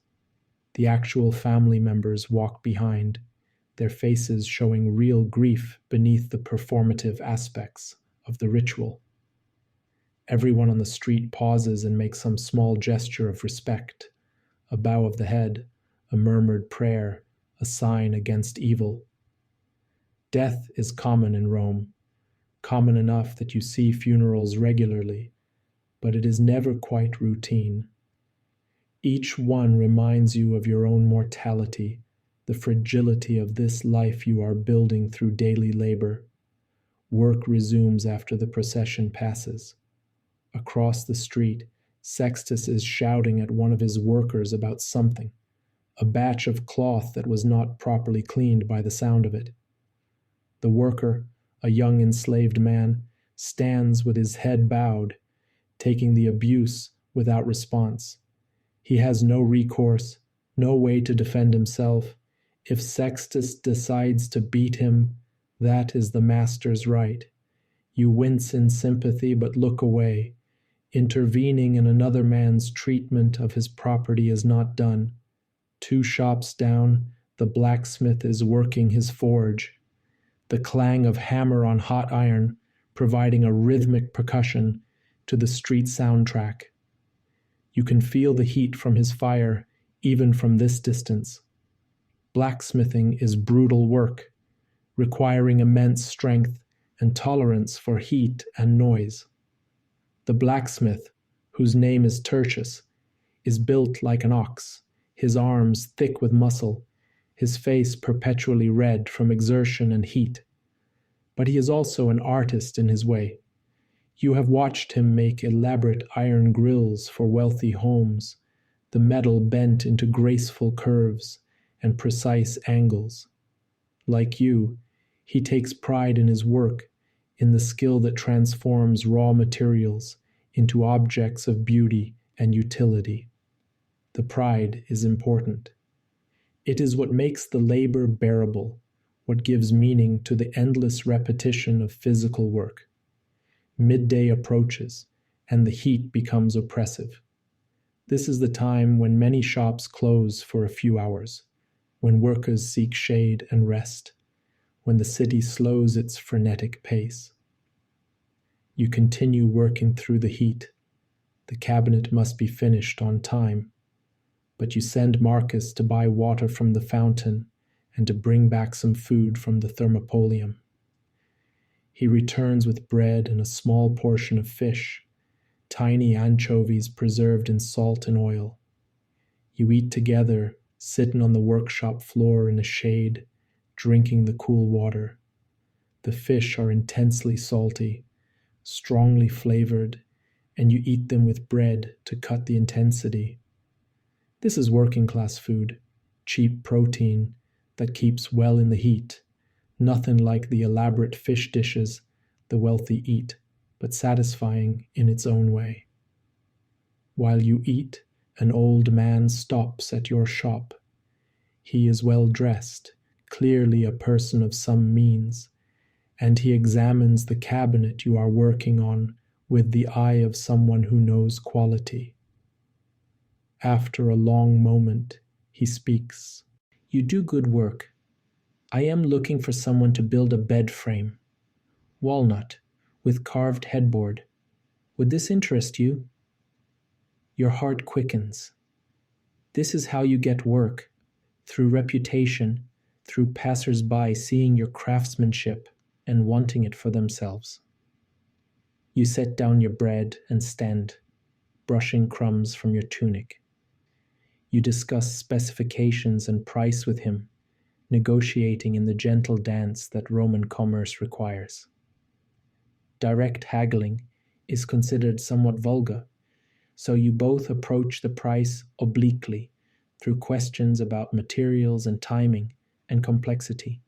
The actual family members walk behind, their faces showing real grief beneath the performative aspects of the ritual. Everyone on the street pauses and makes some small gesture of respect, a bow of the head, a murmured prayer, a sign against evil. Death is common in Rome, common enough that you see funerals regularly, but it is never quite routine. Each one reminds you of your own mortality, the fragility of this life you are building through daily labor. Work resumes after the procession passes. Across the street, Sextus is shouting at one of his workers about something, a batch of cloth that was not properly cleaned by the sound of it. The worker, a young enslaved man, stands with his head bowed, taking the abuse without response. He has no recourse, no way to defend himself. If Sextus decides to beat him, that is the master's right. You wince in sympathy but look away. Intervening in another man's treatment of his property is not done. 2 shops down, the blacksmith is working his forge. The clang of hammer on hot iron, providing a rhythmic percussion to the street soundtrack. You can feel the heat from his fire, even from this distance. Blacksmithing is brutal work, requiring immense strength and tolerance for heat and noise. The blacksmith, whose name is Tertius, is built like an ox, his arms thick with muscle, his face perpetually red from exertion and heat. But he is also an artist in his way. You have watched him make elaborate iron grills for wealthy homes, the metal bent into graceful curves and precise angles. Like you, he takes pride in his work, in the skill that transforms raw materials into objects of beauty and utility. The pride is important. It is what makes the labor bearable, what gives meaning to the endless repetition of physical work. Midday approaches, and the heat becomes oppressive. This is the time when many shops close for a few hours, when workers seek shade and rest, when the city slows its frenetic pace. You continue working through the heat. The cabinet must be finished on time, but you send Marcus to buy water from the fountain and to bring back some food from the thermopolium. He returns with bread and a small portion of fish, tiny anchovies preserved in salt and oil. You eat together, sitting on the workshop floor in the shade, drinking the cool water. The fish are intensely salty, strongly flavored, and you eat them with bread to cut the intensity. This is working class food, cheap protein that keeps well in the heat, nothing like the elaborate fish dishes the wealthy eat, but satisfying in its own way. While you eat, an old man stops at your shop. He is well dressed, clearly a person of some means, and he examines the cabinet you are working on with the eye of someone who knows quality. After a long moment, he speaks. "You do good work. I am looking for someone to build a bed frame. Walnut, with carved headboard. Would this interest you?" Your heart quickens. This is how you get work, through reputation, through passers-by seeing your craftsmanship and wanting it for themselves. You set down your bread and stand, brushing crumbs from your tunic. You discuss specifications and price with him, negotiating in the gentle dance that Roman commerce requires. Direct haggling is considered somewhat vulgar, so you both approach the price obliquely through questions about materials and timing and complexity.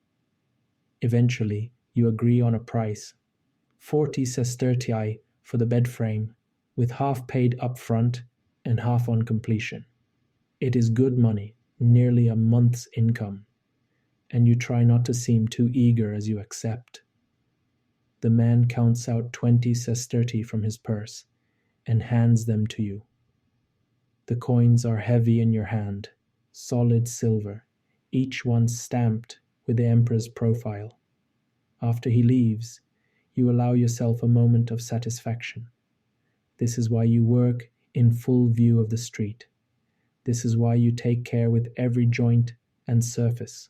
Eventually, you agree on a price, 40 sestertii for the bed frame, with half paid up front and half on completion. It is good money, nearly a month's income, and you try not to seem too eager as you accept. The man counts out 20 sestertii from his purse, and hands them to you. The coins are heavy in your hand, solid silver, each one stamped with the emperor's profile. After he leaves, you allow yourself a moment of satisfaction. This is why you work in full view of the street. This is why you take care with every joint and surface,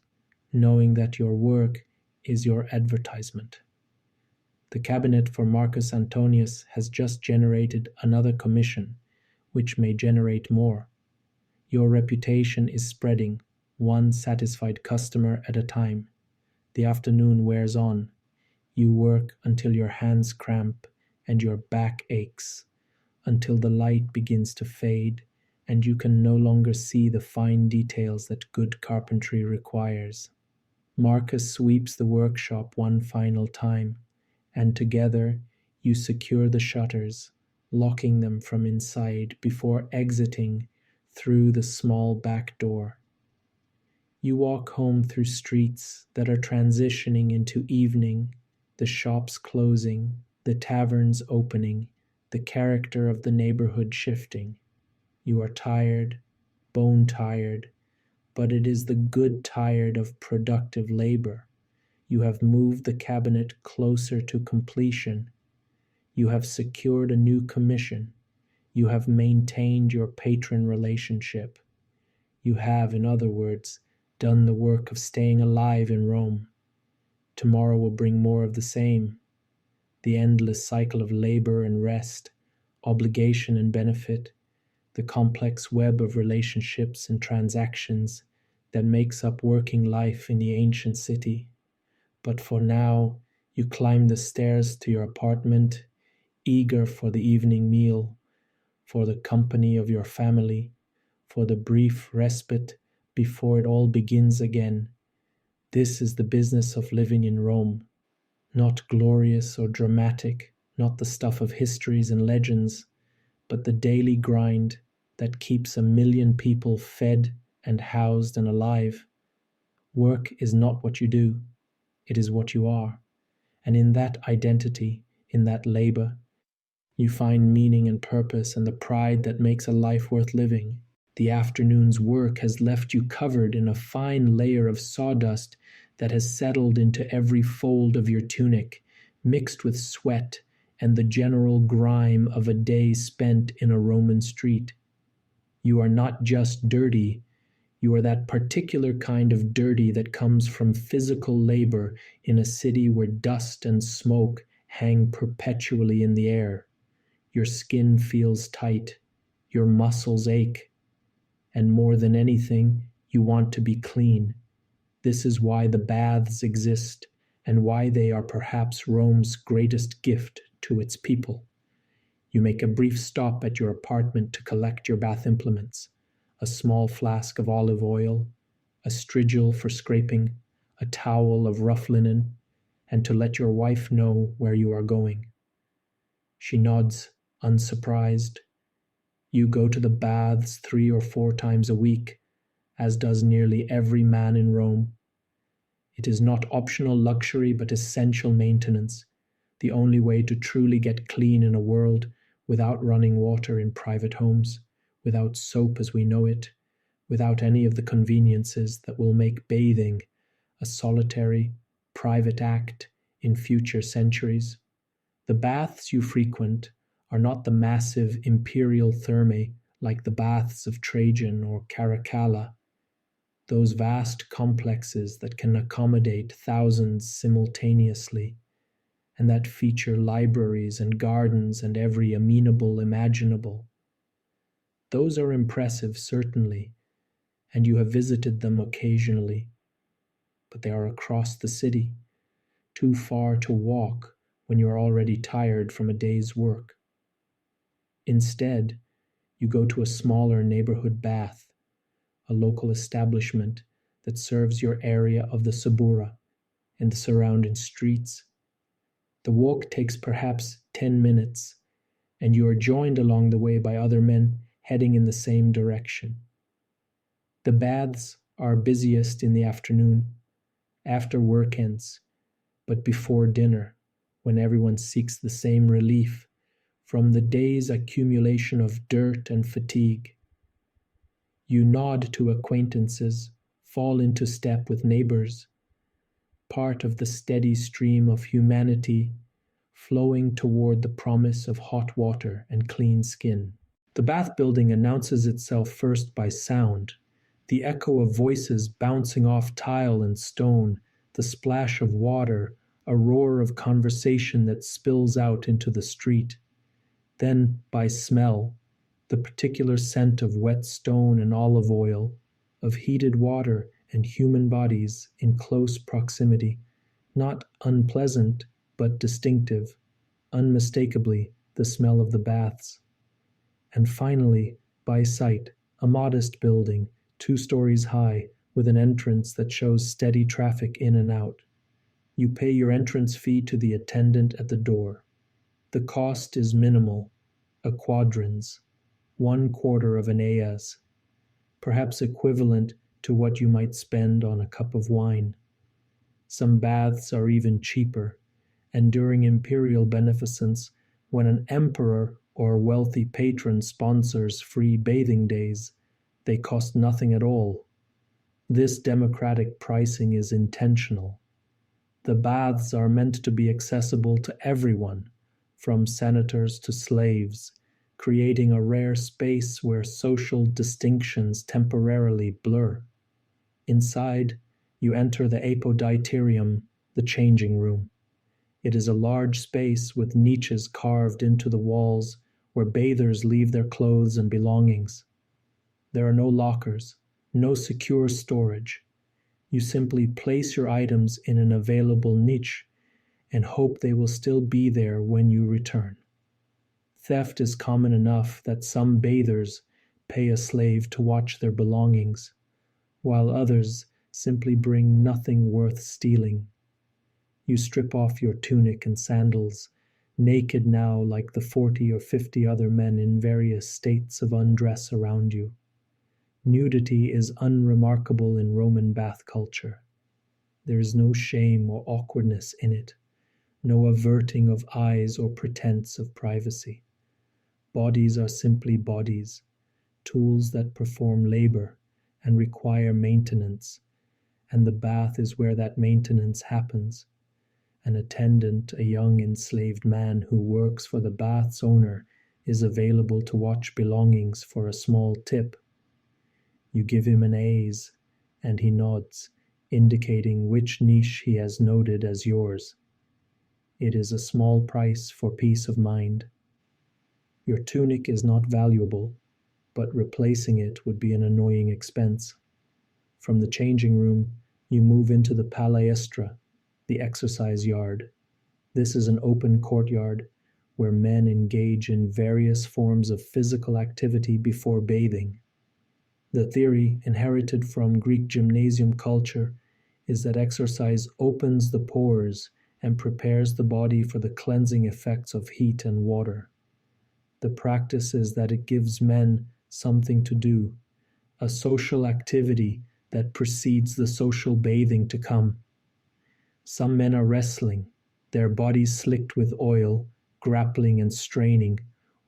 knowing that your work is your advertisement. The cabinet for Marcus Antonius has just generated another commission, which may generate more. Your reputation is spreading, one satisfied customer at a time. The afternoon wears on. You work until your hands cramp and your back aches, until the light begins to fade and you can no longer see the fine details that good carpentry requires. Marcus sweeps the workshop one final time, and together you secure the shutters, locking them from inside before exiting through the small back door. You walk home through streets that are transitioning into evening, the shops closing, the taverns opening, the character of the neighborhood shifting. You are tired, bone tired, but it is the good tired of productive labor. You have moved the cabinet closer to completion. You have secured a new commission. You have maintained your patron relationship. You have, in other words, done the work of staying alive in Rome. Tomorrow will bring more of the same. The endless cycle of labor and rest, obligation and benefit, the complex web of relationships and transactions that makes up working life in the ancient city. But for now, you climb the stairs to your apartment, eager for the evening meal, for the company of your family, for the brief respite before it all begins again. This is the business of living in Rome, not glorious or dramatic, not the stuff of histories and legends, but the daily grind that keeps 1 million people fed and housed and alive. Work is not what you do, it is what you are. And in that identity, in that labor, you find meaning and purpose and the pride that makes a life worth living. The afternoon's work has left you covered in a fine layer of sawdust that has settled into every fold of your tunic, mixed with sweat and the general grime of a day spent in a Roman street. You are not just dirty, you are that particular kind of dirty that comes from physical labor in a city where dust and smoke hang perpetually in the air. Your skin feels tight, your muscles ache, and more than anything, you want to be clean. This is why the baths exist, and why they are perhaps Rome's greatest gift to its people. You make a brief stop at your apartment to collect your bath implements, a small flask of olive oil, a strigil for scraping, a towel of rough linen, and to let your wife know where you are going. She nods, unsurprised. You go to the baths 3 or 4 times a week, as does nearly every man in Rome. It is not optional luxury but essential maintenance, the only way to truly get clean in a world without running water in private homes, without soap as we know it, without any of the conveniences that will make bathing a solitary, private act in future centuries. The baths you frequent are not the massive imperial thermae like the baths of Trajan or Caracalla, those vast complexes that can accommodate thousands simultaneously, and that feature libraries and gardens and every amenable imaginable. Those are impressive, certainly, and you have visited them occasionally, but they are across the city, too far to walk when you are already tired from a day's work. Instead, you go to a smaller neighborhood bath, a local establishment that serves your area of the Subura and the surrounding streets. The walk takes perhaps 10 minutes, and you are joined along the way by other men heading in the same direction. The baths are busiest in the afternoon, after work ends, but before dinner, when everyone seeks the same relief from the day's accumulation of dirt and fatigue. You nod to acquaintances, fall into step with neighbors, part of the steady stream of humanity flowing toward the promise of hot water and clean skin. The bath building announces itself first by sound, the echo of voices bouncing off tile and stone, the splash of water, a roar of conversation that spills out into the street. Then by smell, the particular scent of wet stone and olive oil, of heated water and human bodies in close proximity, not unpleasant, but distinctive, unmistakably the smell of the baths. And finally, by sight, a modest building, 2 stories high, with an entrance that shows steady traffic in and out. You pay your entrance fee to the attendant at the door. The cost is minimal, a quadrans, 1/4 of an aes, perhaps equivalent to what you might spend on a cup of wine. Some baths are even cheaper, and during imperial beneficence, when an emperor or wealthy patron sponsors free bathing days, they cost nothing at all. This democratic pricing is intentional. The baths are meant to be accessible to everyone, from senators to slaves, creating a rare space where social distinctions temporarily blur. Inside, you enter the apoditerium, the changing room. It is a large space with niches carved into the walls where bathers leave their clothes and belongings. There are no lockers, no secure storage. You simply place your items in an available niche and hope they will still be there when you return. Theft is common enough that some bathers pay a slave to watch their belongings, while others simply bring nothing worth stealing. You strip off your tunic and sandals, naked now like the 40 or 50 other men in various states of undress around you. Nudity is unremarkable in Roman bath culture. There is no shame or awkwardness in it, no averting of eyes or pretense of privacy. Bodies are simply bodies, tools that perform labor and require maintenance, and the bath is where that maintenance happens. An attendant, a young enslaved man who works for the bath's owner, is available to watch belongings for a small tip. You give him an aes, and he nods, indicating which niche he has noted as yours. It is a small price for peace of mind. Your tunic is not valuable, but replacing it would be an annoying expense. From the changing room, you move into the palaestra, the exercise yard. This is an open courtyard where men engage in various forms of physical activity before bathing. The theory, inherited from Greek gymnasium culture, is that exercise opens the pores and prepares the body for the cleansing effects of heat and water. The practice is that it gives men something to do, a social activity that precedes the social bathing to come. Some men are wrestling, their bodies slicked with oil, grappling and straining,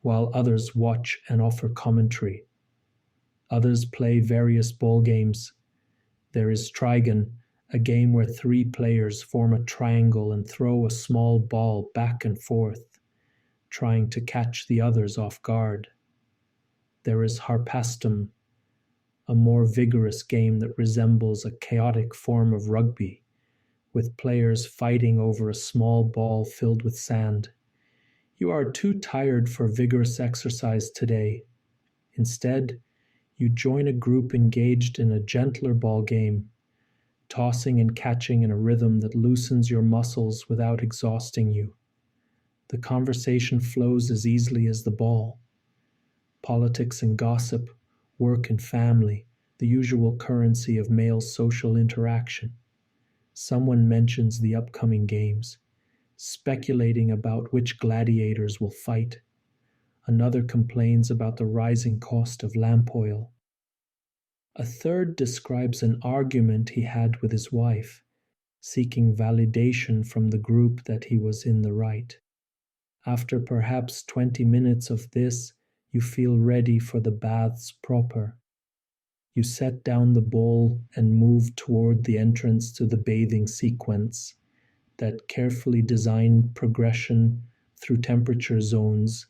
while others watch and offer commentary. Others play various ball games. There is trigon, a game where 3 players form a triangle and throw a small ball back and forth, trying to catch the others off guard. There is harpastum, a more vigorous game that resembles a chaotic form of rugby, with players fighting over a small ball filled with sand. You are too tired for vigorous exercise today. Instead, you join a group engaged in a gentler ball game, tossing and catching in a rhythm that loosens your muscles without exhausting you. The conversation flows as easily as the ball. Politics and gossip, work and family, the usual currency of male social interaction. Someone mentions the upcoming games, speculating about which gladiators will fight. Another complains about the rising cost of lamp oil. A third describes an argument he had with his wife, seeking validation from the group that he was in the right. After perhaps 20 minutes of this, you feel ready for the baths proper. You set down the bowl and move toward the entrance to the bathing sequence, that carefully designed progression through temperature zones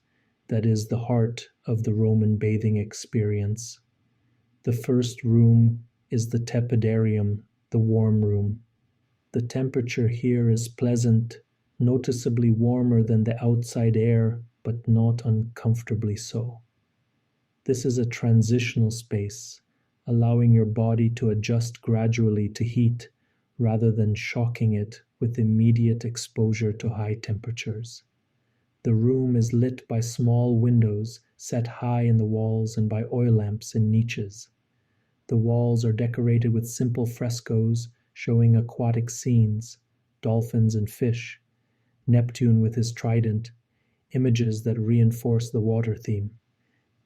that is the heart of the Roman bathing experience. The first room is the tepidarium, the warm room. The temperature here is pleasant, noticeably warmer than the outside air, but not uncomfortably so. This is a transitional space, allowing your body to adjust gradually to heat rather than shocking it with immediate exposure to high temperatures. The room is lit by small windows set high in the walls and by oil lamps in niches. The walls are decorated with simple frescoes showing aquatic scenes, dolphins and fish, Neptune with his trident, images that reinforce the water theme.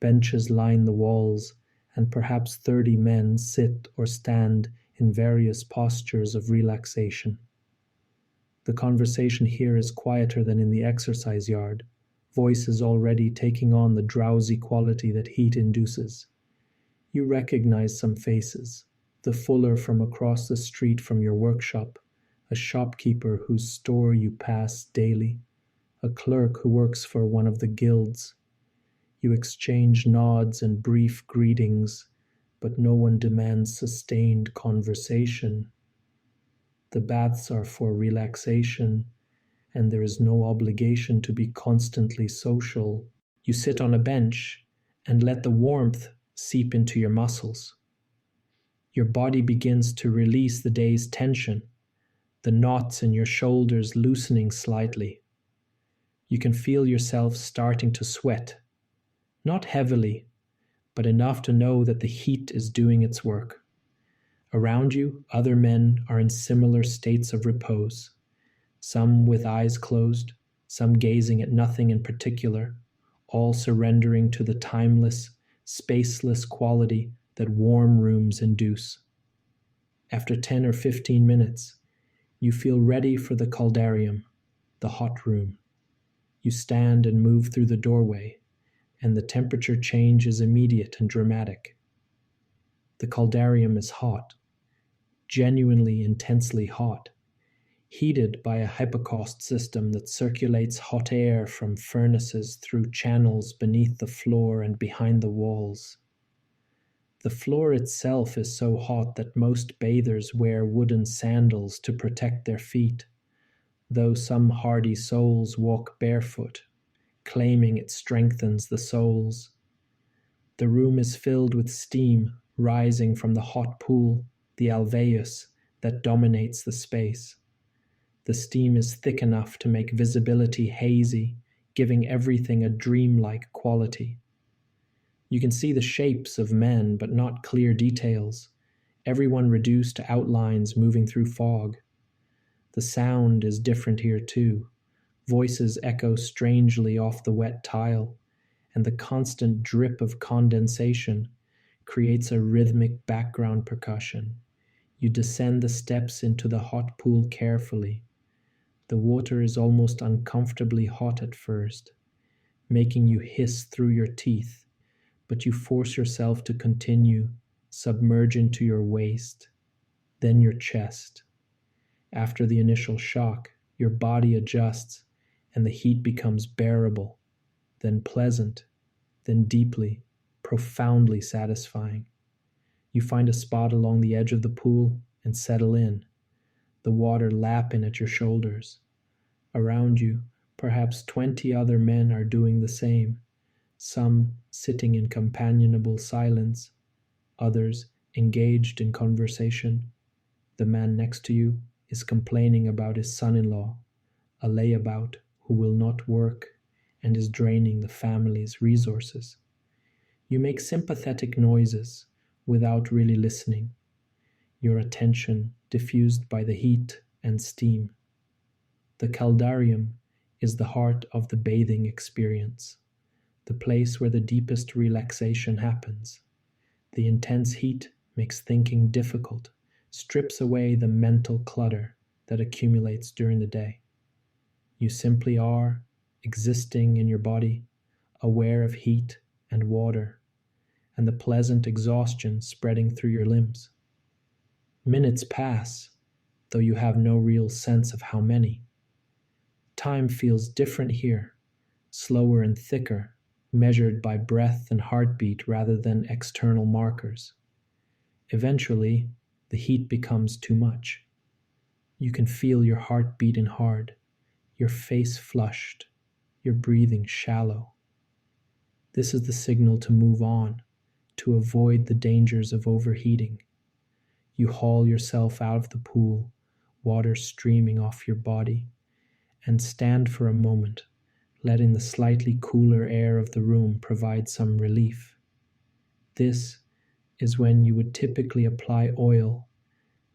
Benches line the walls, and perhaps 30 men sit or stand in various postures of relaxation. The conversation here is quieter than in the exercise yard, voices already taking on the drowsy quality that heat induces. You recognize some faces, the fuller from across the street from your workshop, a shopkeeper whose store you pass daily, a clerk who works for one of the guilds. You exchange nods and brief greetings, but no one demands sustained conversation. The baths are for relaxation, and there is no obligation to be constantly social. You sit on a bench and let the warmth seep into your muscles. Your body begins to release the day's tension, the knots in your shoulders loosening slightly. You can feel yourself starting to sweat. Not heavily, but enough to know that the heat is doing its work. Around you, other men are in similar states of repose, some with eyes closed, some gazing at nothing in particular, all surrendering to the timeless, spaceless quality that warm rooms induce. After 10 or 15 minutes, you feel ready for the caldarium, the hot room. You stand and move through the doorway, and the temperature change is immediate and dramatic. The caldarium is hot, genuinely intensely hot, heated by a hypocaust system that circulates hot air from furnaces through channels beneath the floor and behind the walls. The floor itself is so hot that most bathers wear wooden sandals to protect their feet, though some hardy souls walk barefoot, claiming it strengthens the soles. The room is filled with steam rising from the hot pool, the alveus, that dominates the space. The steam is thick enough to make visibility hazy, giving everything a dreamlike quality. You can see the shapes of men, but not clear details, everyone reduced to outlines moving through fog. The sound is different here too. Voices echo strangely off the wet tile, and the constant drip of condensation creates a rhythmic background percussion. You descend the steps into the hot pool carefully. The water is almost uncomfortably hot at first, making you hiss through your teeth, but you force yourself to continue, submerge into your waist, then your chest. After the initial shock, your body adjusts, and the heat becomes bearable, then pleasant, then deeply, profoundly satisfying. You find a spot along the edge of the pool and settle in, the water lapping at your shoulders. Around you, perhaps 20 other men are doing the same, some sitting in companionable silence, others engaged in conversation. The man next to you is complaining about his son-in-law, a layabout who will not work and is draining the family's resources. You make sympathetic noises without really listening, your attention diffused by the heat and steam. The caldarium is the heart of the bathing experience, the place where the deepest relaxation happens. The intense heat makes thinking difficult, strips away the mental clutter that accumulates during the day. You simply are existing in your body, aware of heat and water, and the pleasant exhaustion spreading through your limbs. Minutes pass, though you have no real sense of how many. Time feels different here, slower and thicker, measured by breath and heartbeat rather than external markers. Eventually, the heat becomes too much. You can feel your heart beating hard, your face flushed, your breathing shallow. This is the signal to move on, to avoid the dangers of overheating. You haul yourself out of the pool, water streaming off your body, and stand for a moment, letting the slightly cooler air of the room provide some relief. This is when you would typically apply oil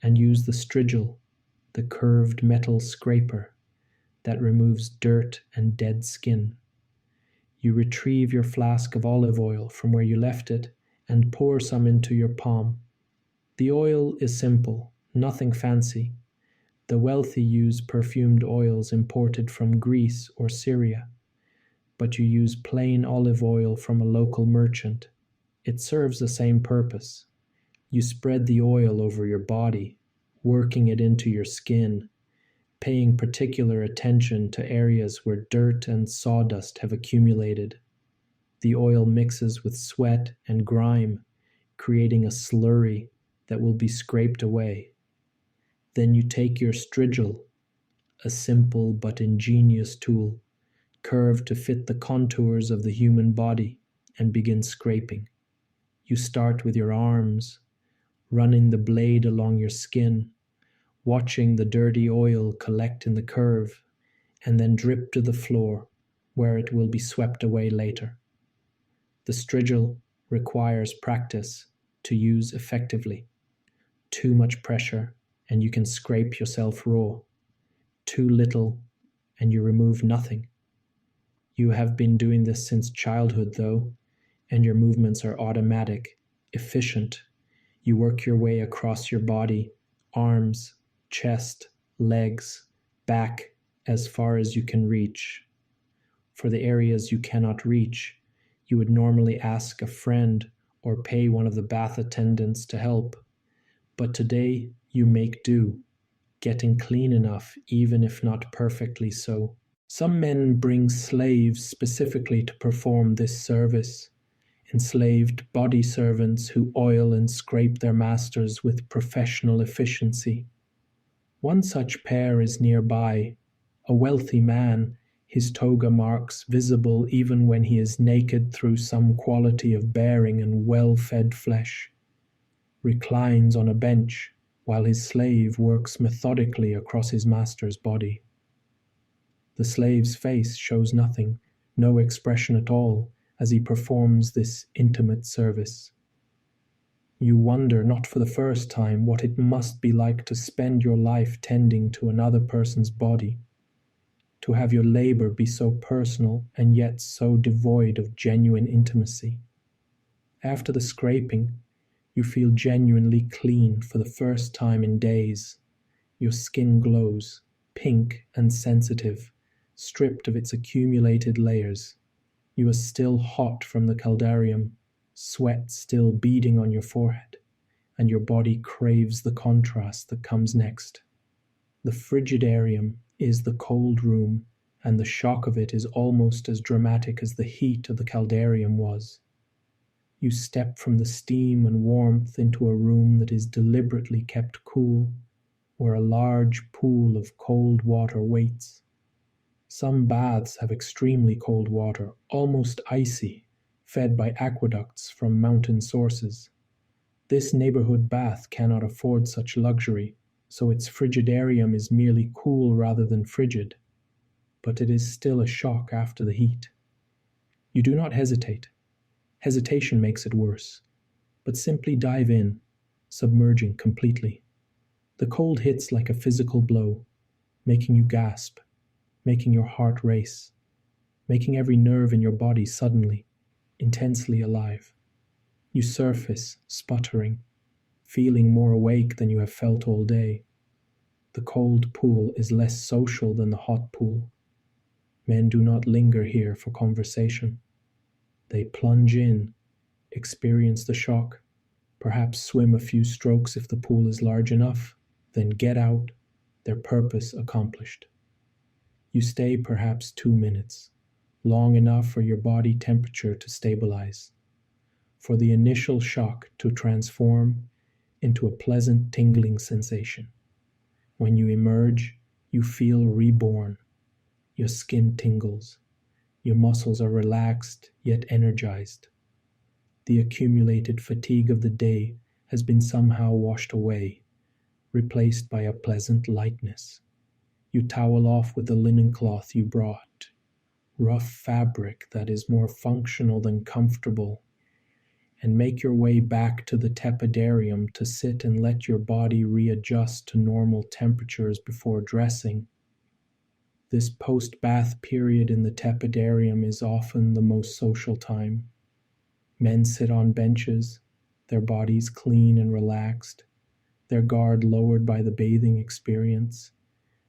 and use the strigil, the curved metal scraper that removes dirt and dead skin. You retrieve your flask of olive oil from where you left it and pour some into your palm. The oil is simple, nothing fancy. The wealthy use perfumed oils imported from Greece or Syria, but you use plain olive oil from a local merchant. It serves the same purpose. You spread the oil over your body, working it into your skin, paying particular attention to areas where dirt and sawdust have accumulated. The oil mixes with sweat and grime, creating a slurry that will be scraped away. Then you take your strigil, a simple but ingenious tool, curved to fit the contours of the human body, and begin scraping. You start with your arms, running the blade along your skin, watching the dirty oil collect in the curve, and then drip to the floor, where it will be swept away later. The strigil requires practice to use effectively. Too much pressure, and you can scrape yourself raw. Too little, and you remove nothing. You have been doing this since childhood, though, and your movements are automatic, efficient. You work your way across your body, arms, chest, legs, back, as far as you can reach. For the areas you cannot reach, you would normally ask a friend or pay one of the bath attendants to help. But today you make do, getting clean enough, even if not perfectly so. Some men bring slaves specifically to perform this service, enslaved body servants who oil and scrape their masters with professional efficiency. One such pair is nearby, a wealthy man, his toga marks visible even when he is naked through some quality of bearing and well-fed flesh, reclines on a bench while his slave works methodically across his master's body. The slave's face shows nothing, no expression at all, as he performs this intimate service. You wonder, not for the first time, what it must be like to spend your life tending to another person's body, to have your labor be so personal and yet so devoid of genuine intimacy. After the scraping, you feel genuinely clean for the first time in days. Your skin glows, pink and sensitive, stripped of its accumulated layers. You are still hot from the caldarium, sweat still beading on your forehead, and your body craves the contrast that comes next. The frigidarium is the cold room, and the shock of it is almost as dramatic as the heat of the caldarium was. You step from the steam and warmth into a room that is deliberately kept cool, where a large pool of cold water waits. Some baths have extremely cold water, almost icy, fed by aqueducts from mountain sources. This neighborhood bath cannot afford such luxury, so its frigidarium is merely cool rather than frigid, but it is still a shock after the heat. You do not hesitate. Hesitation makes it worse, but simply dive in, submerging completely. The cold hits like a physical blow, making you gasp, making your heart race, making every nerve in your body suddenly, intensely alive. You surface, sputtering, feeling more awake than you have felt all day. The cold pool is less social than the hot pool. Men do not linger here for conversation. They plunge in, experience the shock, perhaps swim a few strokes if the pool is large enough, then get out, their purpose accomplished. You stay perhaps 2 minutes, long enough for your body temperature to stabilize, for the initial shock to transform into a pleasant tingling sensation. When you emerge, you feel reborn. Your skin tingles. Your muscles are relaxed yet energized. The accumulated fatigue of the day has been somehow washed away, replaced by a pleasant lightness. You towel off with the linen cloth you brought, rough fabric that is more functional than comfortable, and make your way back to the tepidarium to sit and let your body readjust to normal temperatures before dressing. This post-bath period in the tepidarium is often the most social time. Men sit on benches, their bodies clean and relaxed, their guard lowered by the bathing experience,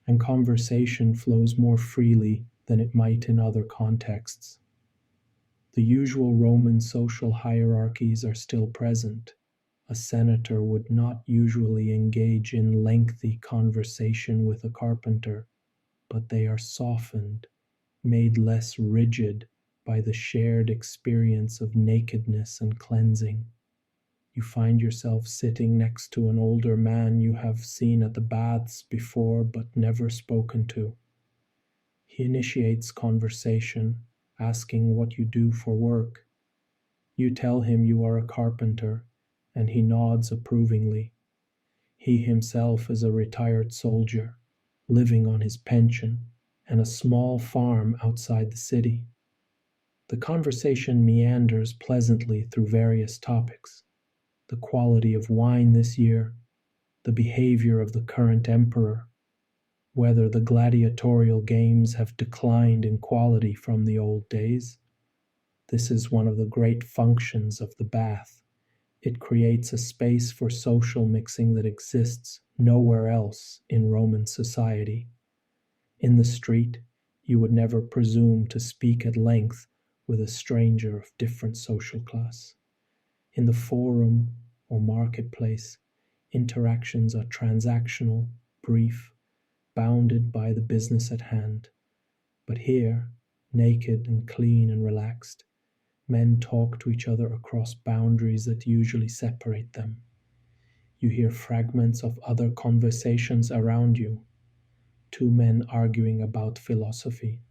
and conversation flows more freely than it might in other contexts. The usual Roman social hierarchies are still present. A senator would not usually engage in lengthy conversation with a carpenter, but they are softened, made less rigid by the shared experience of nakedness and cleansing. You find yourself sitting next to an older man you have seen at the baths before but never spoken to. He initiates conversation, asking what you do for work. You tell him you are a carpenter, and he nods approvingly. He himself is a retired soldier, living on his pension and a small farm outside the city. The conversation meanders pleasantly through various topics: the quality of wine this year, the behavior of the current emperor, whether the gladiatorial games have declined in quality from the old days. This is one of the great functions of the bath. It creates a space for social mixing that exists nowhere else in Roman society. In the street, you would never presume to speak at length with a stranger of different social class. In the forum or marketplace, interactions are transactional, brief, bounded by the business at hand. But here, naked and clean and relaxed, men talk to each other across boundaries that usually separate them. You hear fragments of other conversations around you. Two men arguing about philosophy,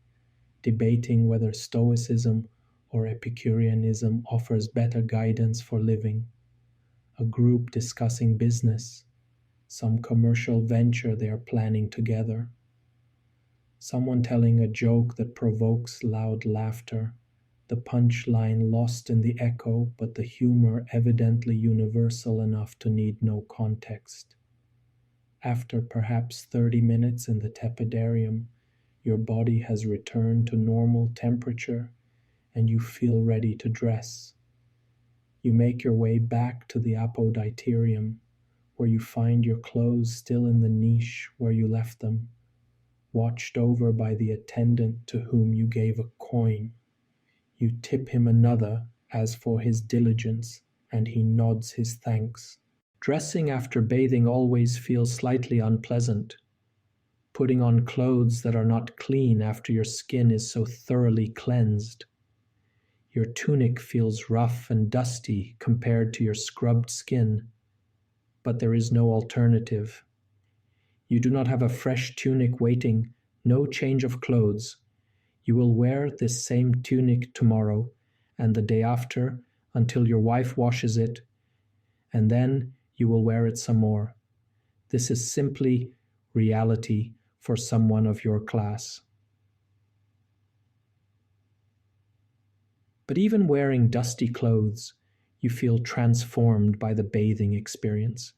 debating whether Stoicism or Epicureanism offers better guidance for living. A group discussing business, some commercial venture they are planning together. Someone telling a joke that provokes loud laughter, the punchline lost in the echo, but the humor evidently universal enough to need no context. After perhaps 30 minutes in the tepidarium, your body has returned to normal temperature and you feel ready to dress. You make your way back to the apoditerium, where you find your clothes still in the niche where you left them, watched over by the attendant to whom you gave a coin. You tip him another as for his diligence, and he nods his thanks. Dressing after bathing always feels slightly unpleasant. Putting on clothes that are not clean after your skin is so thoroughly cleansed. Your tunic feels rough and dusty compared to your scrubbed skin, but there is no alternative. You do not have a fresh tunic waiting, no change of clothes. You will wear this same tunic tomorrow and the day after until your wife washes it, and then you will wear it some more. This is simply reality for someone of your class. But even wearing dusty clothes, you feel transformed by the bathing experience.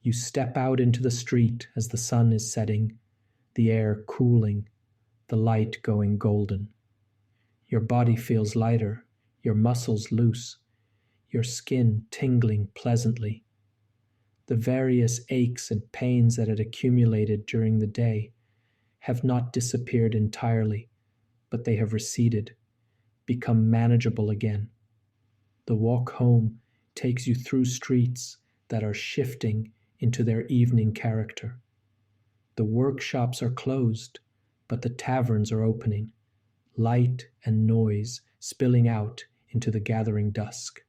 You step out into the street as the sun is setting, the air cooling, the light going golden. Your body feels lighter, your muscles loose, your skin tingling pleasantly. The various aches and pains that had accumulated during the day have not disappeared entirely, but they have receded, become manageable again. The walk home takes you through streets that are shifting into their evening character. The workshops are closed, but the taverns are opening, light and noise spilling out into the gathering dusk.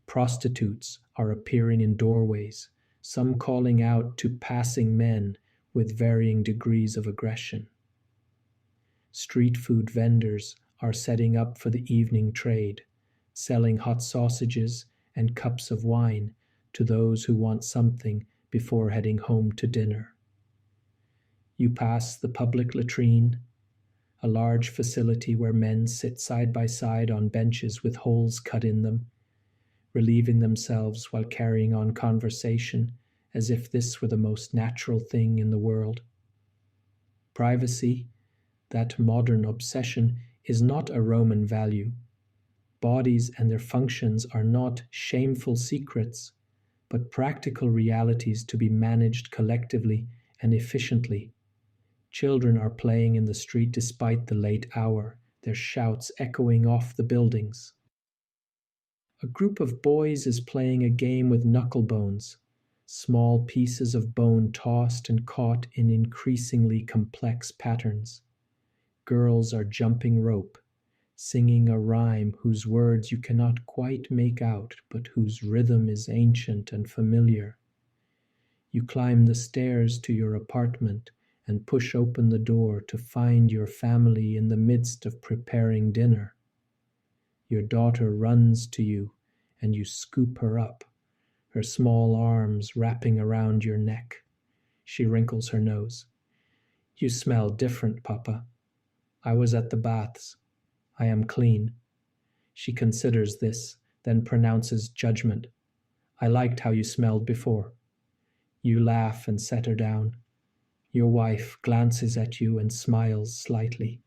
Prostitutes are appearing in doorways, some calling out to passing men with varying degrees of aggression. Street food vendors are setting up for the evening trade, selling hot sausages and cups of wine to those who want something before heading home to dinner. You pass the public latrine, a large facility where men sit side by side on benches with holes cut in them, relieving themselves while carrying on conversation as if this were the most natural thing in the world. Privacy, that modern obsession, is not a Roman value. Bodies and their functions are not shameful secrets, but practical realities to be managed collectively and efficiently. Children are playing in the street despite the late hour, their shouts echoing off the buildings. A group of boys is playing a game with knucklebones, small pieces of bone tossed and caught in increasingly complex patterns. Girls are jumping rope, singing a rhyme whose words you cannot quite make out, but whose rhythm is ancient and familiar. You climb the stairs to your apartment and push open the door to find your family in the midst of preparing dinner. Your daughter runs to you, and you scoop her up, her small arms wrapping around your neck. She wrinkles her nose. "You smell different, Papa. I was at the baths. I am clean." She considers this, then pronounces judgment. "I liked how you smelled before." You laugh and set her down. Your wife glances at you and smiles slightly.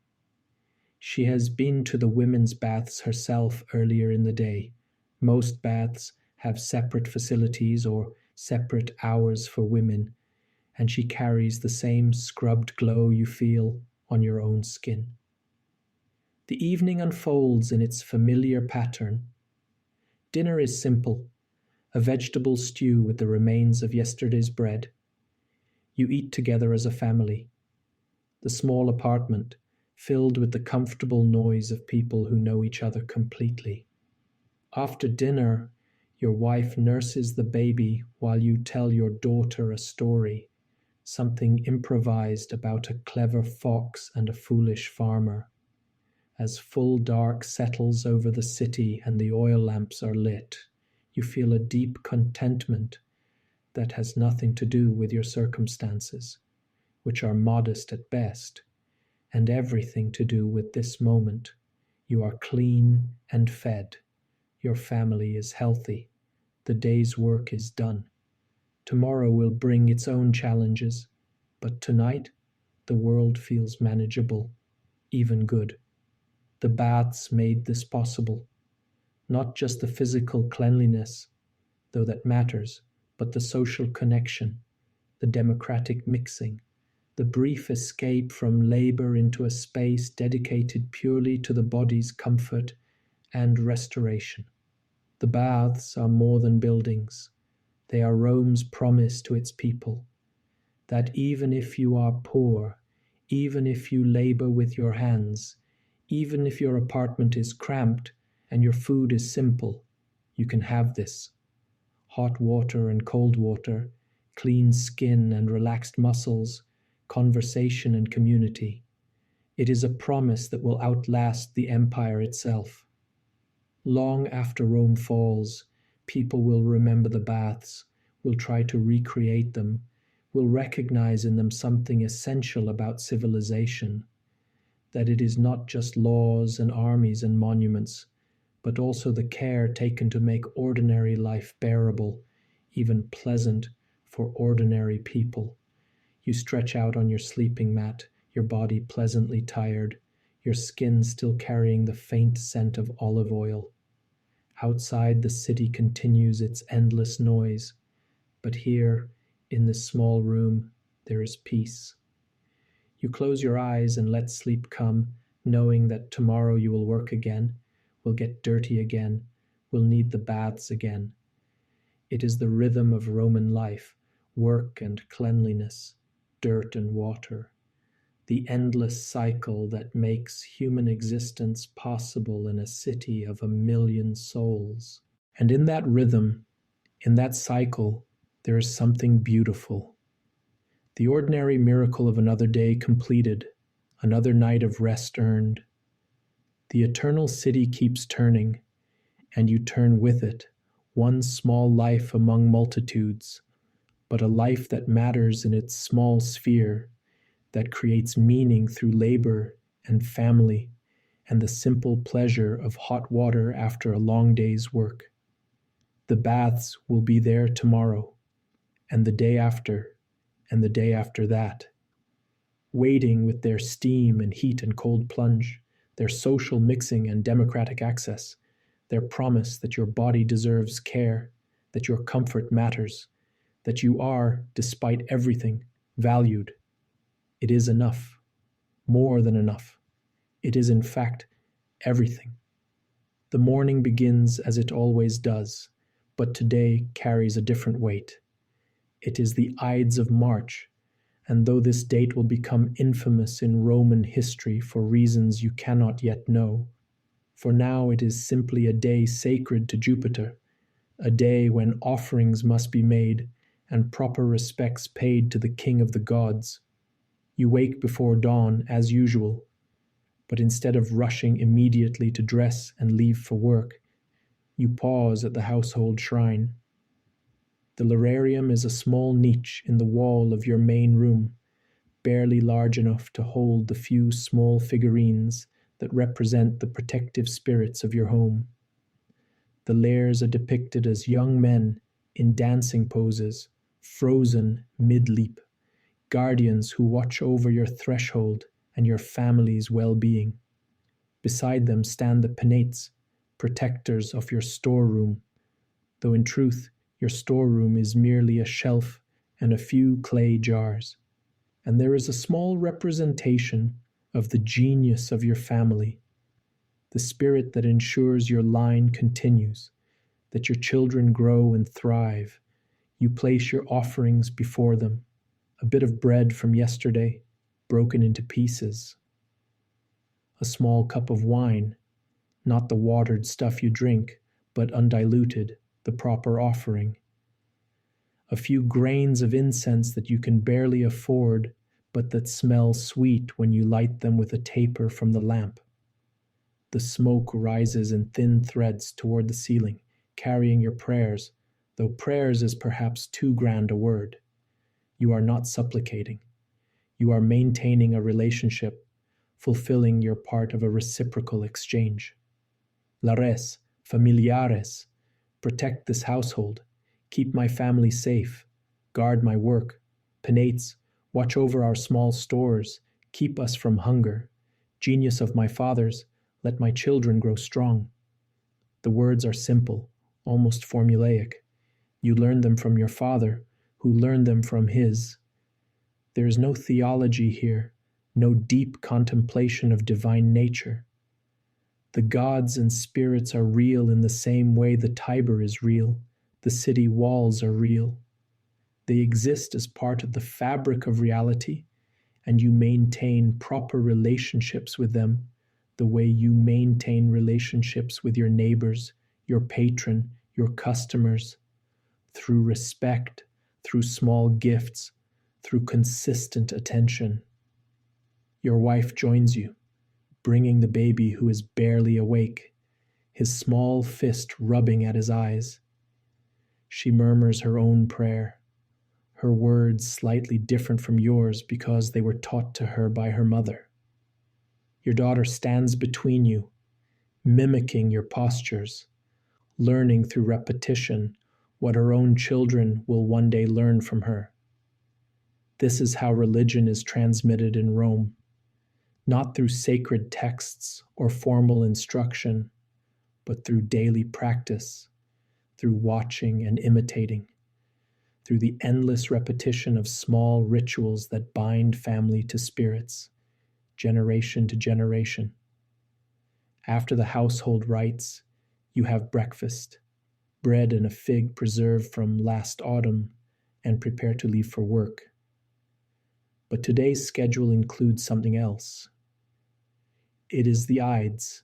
She has been to the women's baths herself earlier in the day. Most baths have separate facilities or separate hours for women, and she carries the same scrubbed glow you feel on your own skin. The evening unfolds in its familiar pattern. Dinner is simple, a vegetable stew with the remains of yesterday's bread. You eat together as a family. The small apartment, filled with the comfortable noise of people who know each other completely. After dinner, your wife nurses the baby while you tell your daughter a story, something improvised about a clever fox and a foolish farmer. As full dark settles over the city and the oil lamps are lit, you feel a deep contentment that has nothing to do with your circumstances, which are modest at best, and everything to do with this moment. You are clean and fed. Your family is healthy. The day's work is done. Tomorrow will bring its own challenges, but tonight the world feels manageable, even good. The baths made this possible. Not just the physical cleanliness, though that matters, but the social connection, the democratic mixing, the brief escape from labor into a space dedicated purely to the body's comfort and restoration. The baths are more than buildings. They are Rome's promise to its people, that even if you are poor, even if you labor with your hands, even if your apartment is cramped and your food is simple, you can have this. Hot water and cold water, clean skin and relaxed muscles, conversation and community. It is a promise that will outlast the empire itself. Long after Rome falls, people will remember the baths, will try to recreate them, will recognize in them something essential about civilization, that it is not just laws and armies and monuments, but also the care taken to make ordinary life bearable, even pleasant for ordinary people. You stretch out on your sleeping mat, your body pleasantly tired, your skin still carrying the faint scent of olive oil. Outside, the city continues its endless noise, but here, in this small room, there is peace. You close your eyes and let sleep come, knowing that tomorrow you will work again, will get dirty again, will need the baths again. It is the rhythm of Roman life, work and cleanliness, dirt and water, the endless cycle that makes human existence possible in a city of 1,000,000 souls. And in that rhythm, in that cycle, there is something beautiful. The ordinary miracle of another day completed, another night of rest earned. The eternal city keeps turning, and you turn with it, one small life among multitudes, but a life that matters in its small sphere, that creates meaning through labor and family and the simple pleasure of hot water after a long day's work. The baths will be there tomorrow, and the day after, and the day after that, waiting with their steam and heat and cold plunge, their social mixing and democratic access, their promise that your body deserves care, that your comfort matters, that you are, despite everything, valued. It is enough, more than enough. It is, in fact, everything. The morning begins as it always does, but today carries a different weight. It is the Ides of March, and though this date will become infamous in Roman history for reasons you cannot yet know, for now it is simply a day sacred to Jupiter, a day when offerings must be made and proper respects paid to the king of the gods. You wake before dawn as usual, but instead of rushing immediately to dress and leave for work, you pause at the household shrine. The lararium is a small niche in the wall of your main room, barely large enough to hold the few small figurines that represent the protective spirits of your home. The layers are depicted as young men in dancing poses, frozen mid-leap, guardians who watch over your threshold and your family's well-being. Beside them stand the penates, protectors of your storeroom, though in truth your storeroom is merely a shelf and a few clay jars. And there is a small representation of the genius of your family, the spirit that ensures your line continues, that your children grow and thrive. You place your offerings before them, a bit of bread from yesterday, broken into pieces, a small cup of wine, not the watered stuff you drink, but undiluted, the proper offering, a few grains of incense that you can barely afford, but that smell sweet when you light them with a taper from the lamp. The smoke rises in thin threads toward the ceiling, carrying your prayers, though prayers is perhaps too grand a word. You are not supplicating. You are maintaining a relationship, fulfilling your part of a reciprocal exchange. Lares, familiares, protect this household, keep my family safe, guard my work, penates, watch over our small stores, keep us from hunger. Genius of my fathers, let my children grow strong. The words are simple, almost formulaic. You learn them from your father, who learned them from his. There is no theology here, no deep contemplation of divine nature. The gods and spirits are real in the same way the Tiber is real, the city walls are real. They exist as part of the fabric of reality, and you maintain proper relationships with them the way you maintain relationships with your neighbors, your patron, your customers, through respect, through small gifts, through consistent attention. Your wife joins you, bringing the baby who is barely awake, his small fist rubbing at his eyes. She murmurs her own prayer, her words slightly different from yours because they were taught to her by her mother. Your daughter stands between you, mimicking your postures, learning through repetition what her own children will one day learn from her. This is how religion is transmitted in Rome, not through sacred texts or formal instruction, but through daily practice, through watching and imitating, through the endless repetition of small rituals that bind family to spirits. generation to generation. After the household rites, you have breakfast, bread and a fig preserved from last autumn, and prepare to leave for work. But today's schedule includes something else. It is the Ides,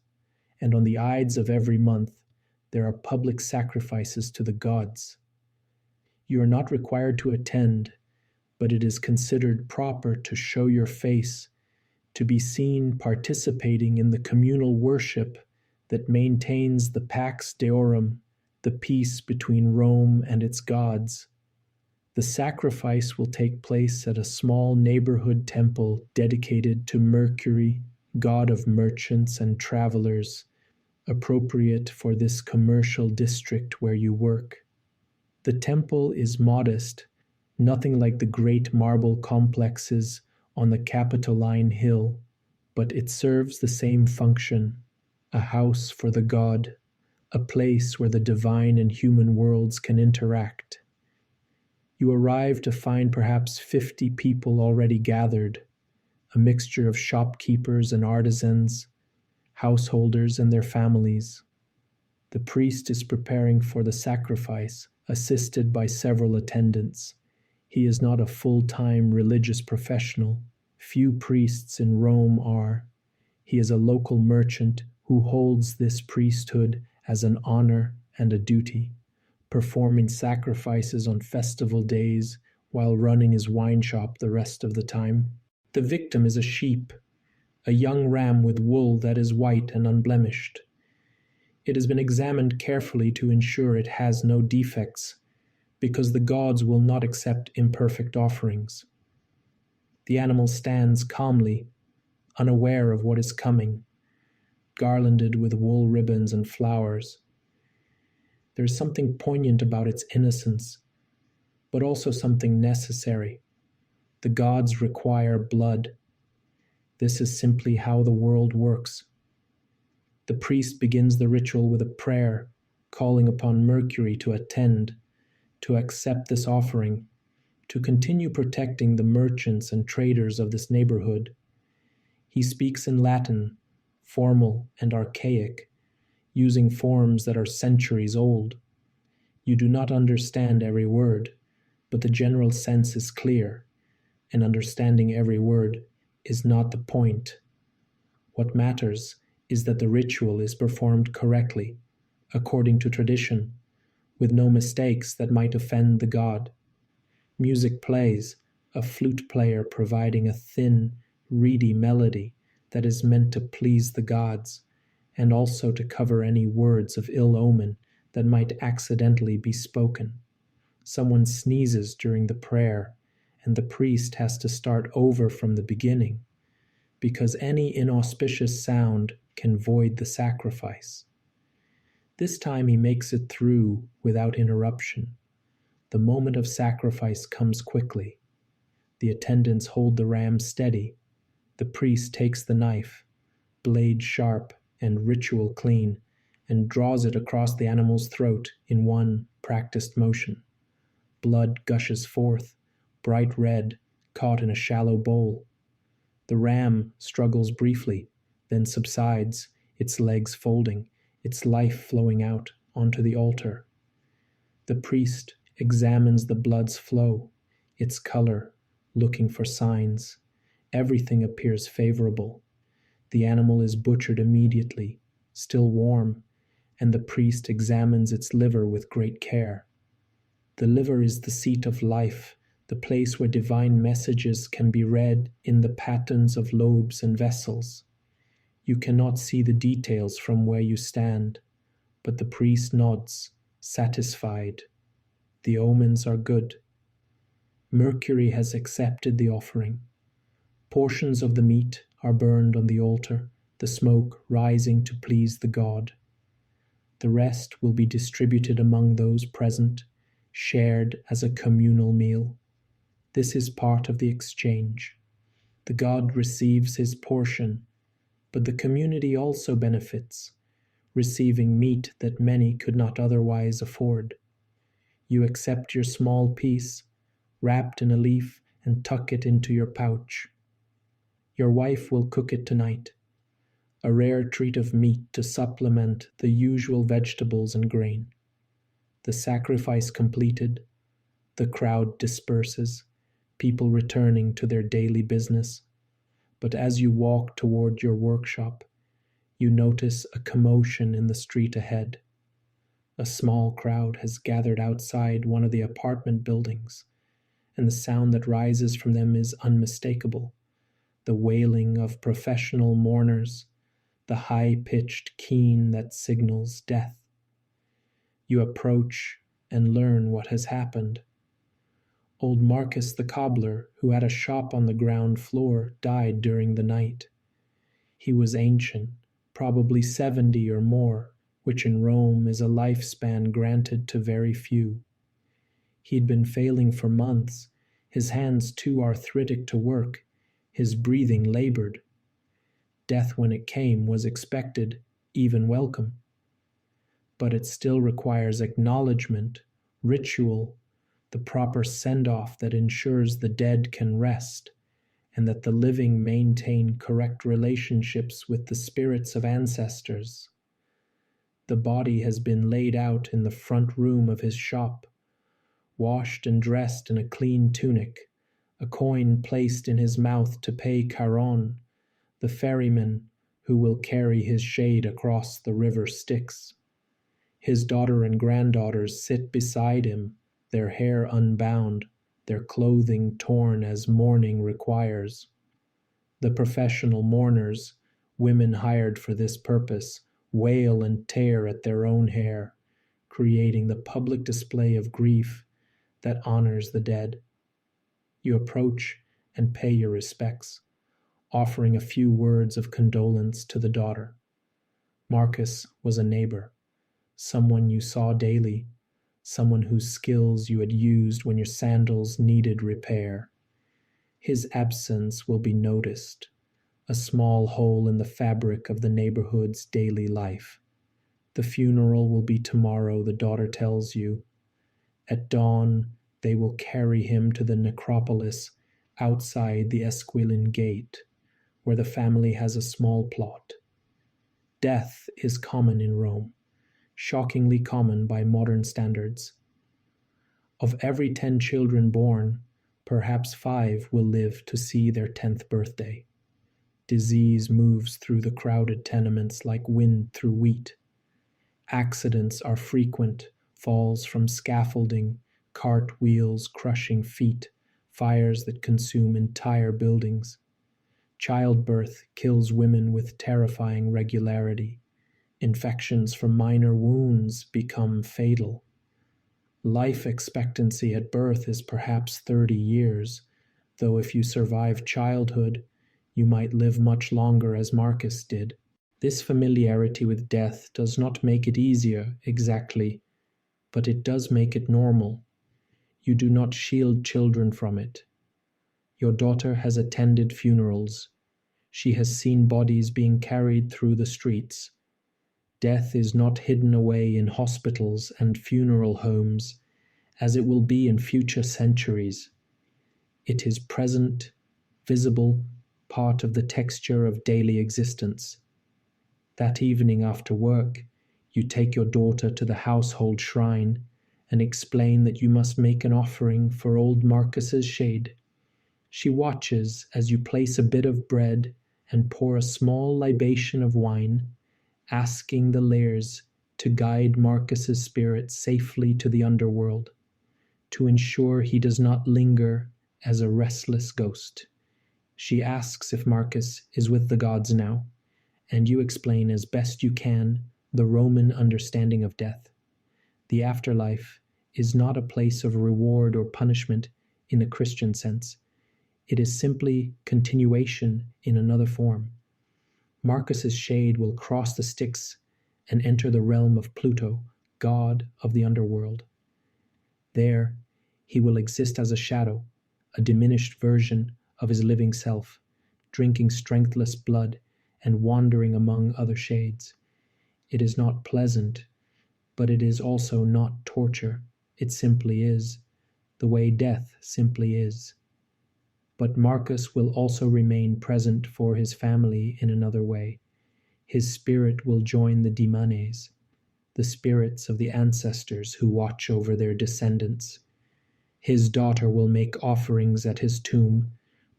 and on the Ides of every month, there are public sacrifices to the gods. You are not required to attend, but it is considered proper to show your face, to be seen participating in the communal worship that maintains the Pax Deorum, the peace between Rome and its gods. The sacrifice will take place at a small neighborhood temple dedicated to Mercury, god of merchants and travelers, appropriate for this commercial district where you work. The temple is modest, nothing like the great marble complexes on the Capitoline Hill, but it serves the same function, a house for the god, a place where the divine and human worlds can interact. You arrive to find perhaps 50 people already gathered, a mixture of shopkeepers and artisans, householders and their families. The priest is preparing for the sacrifice, assisted by several attendants. He is not a full-time religious professional. Few priests in Rome are. He is a local merchant who holds this priesthood as an honor and a duty, performing sacrifices on festival days while running his wine shop the rest of the time. The victim is a sheep, a young ram with wool that is white and unblemished. It has been examined carefully to ensure it has no defects, because the gods will not accept imperfect offerings. The animal stands calmly, unaware of what is coming, garlanded with wool ribbons and flowers. There is something poignant about its innocence, but also something necessary. The gods require blood. This is simply how the world works. The priest begins the ritual with a prayer, calling upon Mercury to attend, to accept this offering, to continue protecting the merchants and traders of this neighborhood. He speaks in Latin, formal and archaic, using forms that are centuries old. You do not understand every word, but the general sense is clear, and understanding every word is not the point. What matters is that the ritual is performed correctly, according to tradition, with no mistakes that might offend the god. Music plays, a flute player providing a thin, reedy melody that is meant to please the gods, and also to cover any words of ill omen that might accidentally be spoken. Someone sneezes during the prayer, and the priest has to start over from the beginning, because any inauspicious sound can void the sacrifice. This time he makes it through without interruption. The moment of sacrifice comes quickly. The attendants hold the ram steady. The priest takes the knife, blade sharp and ritual clean, and draws it across the animal's throat in one practiced motion. Blood gushes forth, bright red, caught in a shallow bowl. The ram struggles briefly, then subsides, its legs folding, its life flowing out onto the altar. The priest examines the blood's flow, its color, looking for signs. Everything appears favorable. The animal is butchered immediately, still warm, and the priest examines its liver with great care. The liver is the seat of life, the place where divine messages can be read in the patterns of lobes and vessels. You cannot see the details from where you stand, but the priest nods, satisfied. The omens are good. Mercury has accepted the offering. Portions of the meat are burned on the altar, the smoke rising to please the god. The rest will be distributed among those present, shared as a communal meal. This is part of the exchange. The god receives his portion, but the community also benefits, receiving meat that many could not otherwise afford. You accept your small piece, wrapped in a leaf, and tuck it into your pouch. Your wife will cook it tonight, a rare treat of meat to supplement the usual vegetables and grain. The sacrifice completed, the crowd disperses, people returning to their daily business. But as you walk toward your workshop, you notice a commotion in the street ahead. A small crowd has gathered outside one of the apartment buildings, and the sound that rises from them is unmistakable. The wailing of professional mourners, the high-pitched keen that signals death. You approach and learn what has happened. Old Marcus the cobbler, who had a shop on the ground floor, died during the night. He was ancient, probably 70 or more, which in Rome is a lifespan granted to very few. He'd been failing for months, his hands too arthritic to work, his breathing labored. Death, when it came, was expected, even welcome. But it still requires acknowledgement, ritual, the proper send-off that ensures the dead can rest, and that the living maintain correct relationships with the spirits of ancestors. The body has been laid out in the front room of his shop, washed and dressed in a clean tunic, a coin placed in his mouth to pay Charon, the ferryman who will carry his shade across the river Styx. His daughter and granddaughters sit beside him, their hair unbound, their clothing torn as mourning requires. The professional mourners, women hired for this purpose, wail and tear at their own hair, creating the public display of grief that honors the dead. You approach and pay your respects, offering a few words of condolence to the daughter. Marcus was a neighbor, someone you saw daily, someone whose skills you had used when your sandals needed repair. His absence will be noticed, a small hole in the fabric of the neighborhood's daily life. The funeral will be tomorrow, the daughter tells you. At dawn, they will carry him to the necropolis outside the Esquilin gate, where the family has a small plot. Death is common in Rome, shockingly common by modern standards. Of every 10 children born, perhaps 5 will live to see their 10th birthday. Disease moves through the crowded tenements like wind through wheat. Accidents are frequent, falls from scaffolding, cart wheels crushing feet, fires that consume entire buildings. Childbirth kills women with terrifying regularity. Infections from minor wounds become fatal. Life expectancy at birth is perhaps 30 years, though if you survive childhood, you might live much longer as Marcus did. This familiarity with death does not make it easier, exactly, but it does make it normal. You do not shield children from it. Your daughter has attended funerals. She has seen bodies being carried through the streets. Death is not hidden away in hospitals and funeral homes, as it will be in future centuries. It is present, visible, part of the texture of daily existence. That evening after work, you take your daughter to the household shrine and explain that you must make an offering for old Marcus's shade. She watches as you place a bit of bread and pour a small libation of wine, asking the layers to guide Marcus's spirit safely to the underworld, to ensure he does not linger as a restless ghost. She asks if Marcus is with the gods now, and you explain as best you can the Roman understanding of death. The afterlife is not a place of reward or punishment in the Christian sense. It is simply continuation in another form. Marcus's shade will cross the Styx and enter the realm of Pluto, god of the underworld. There, he will exist as a shadow, a diminished version of his living self, drinking strengthless blood and wandering among other shades. It is not pleasant, but it is also not torture. It simply is, the way death simply is. But Marcus will also remain present for his family in another way. His spirit will join the Dimanes, the spirits of the ancestors who watch over their descendants. His daughter will make offerings at his tomb,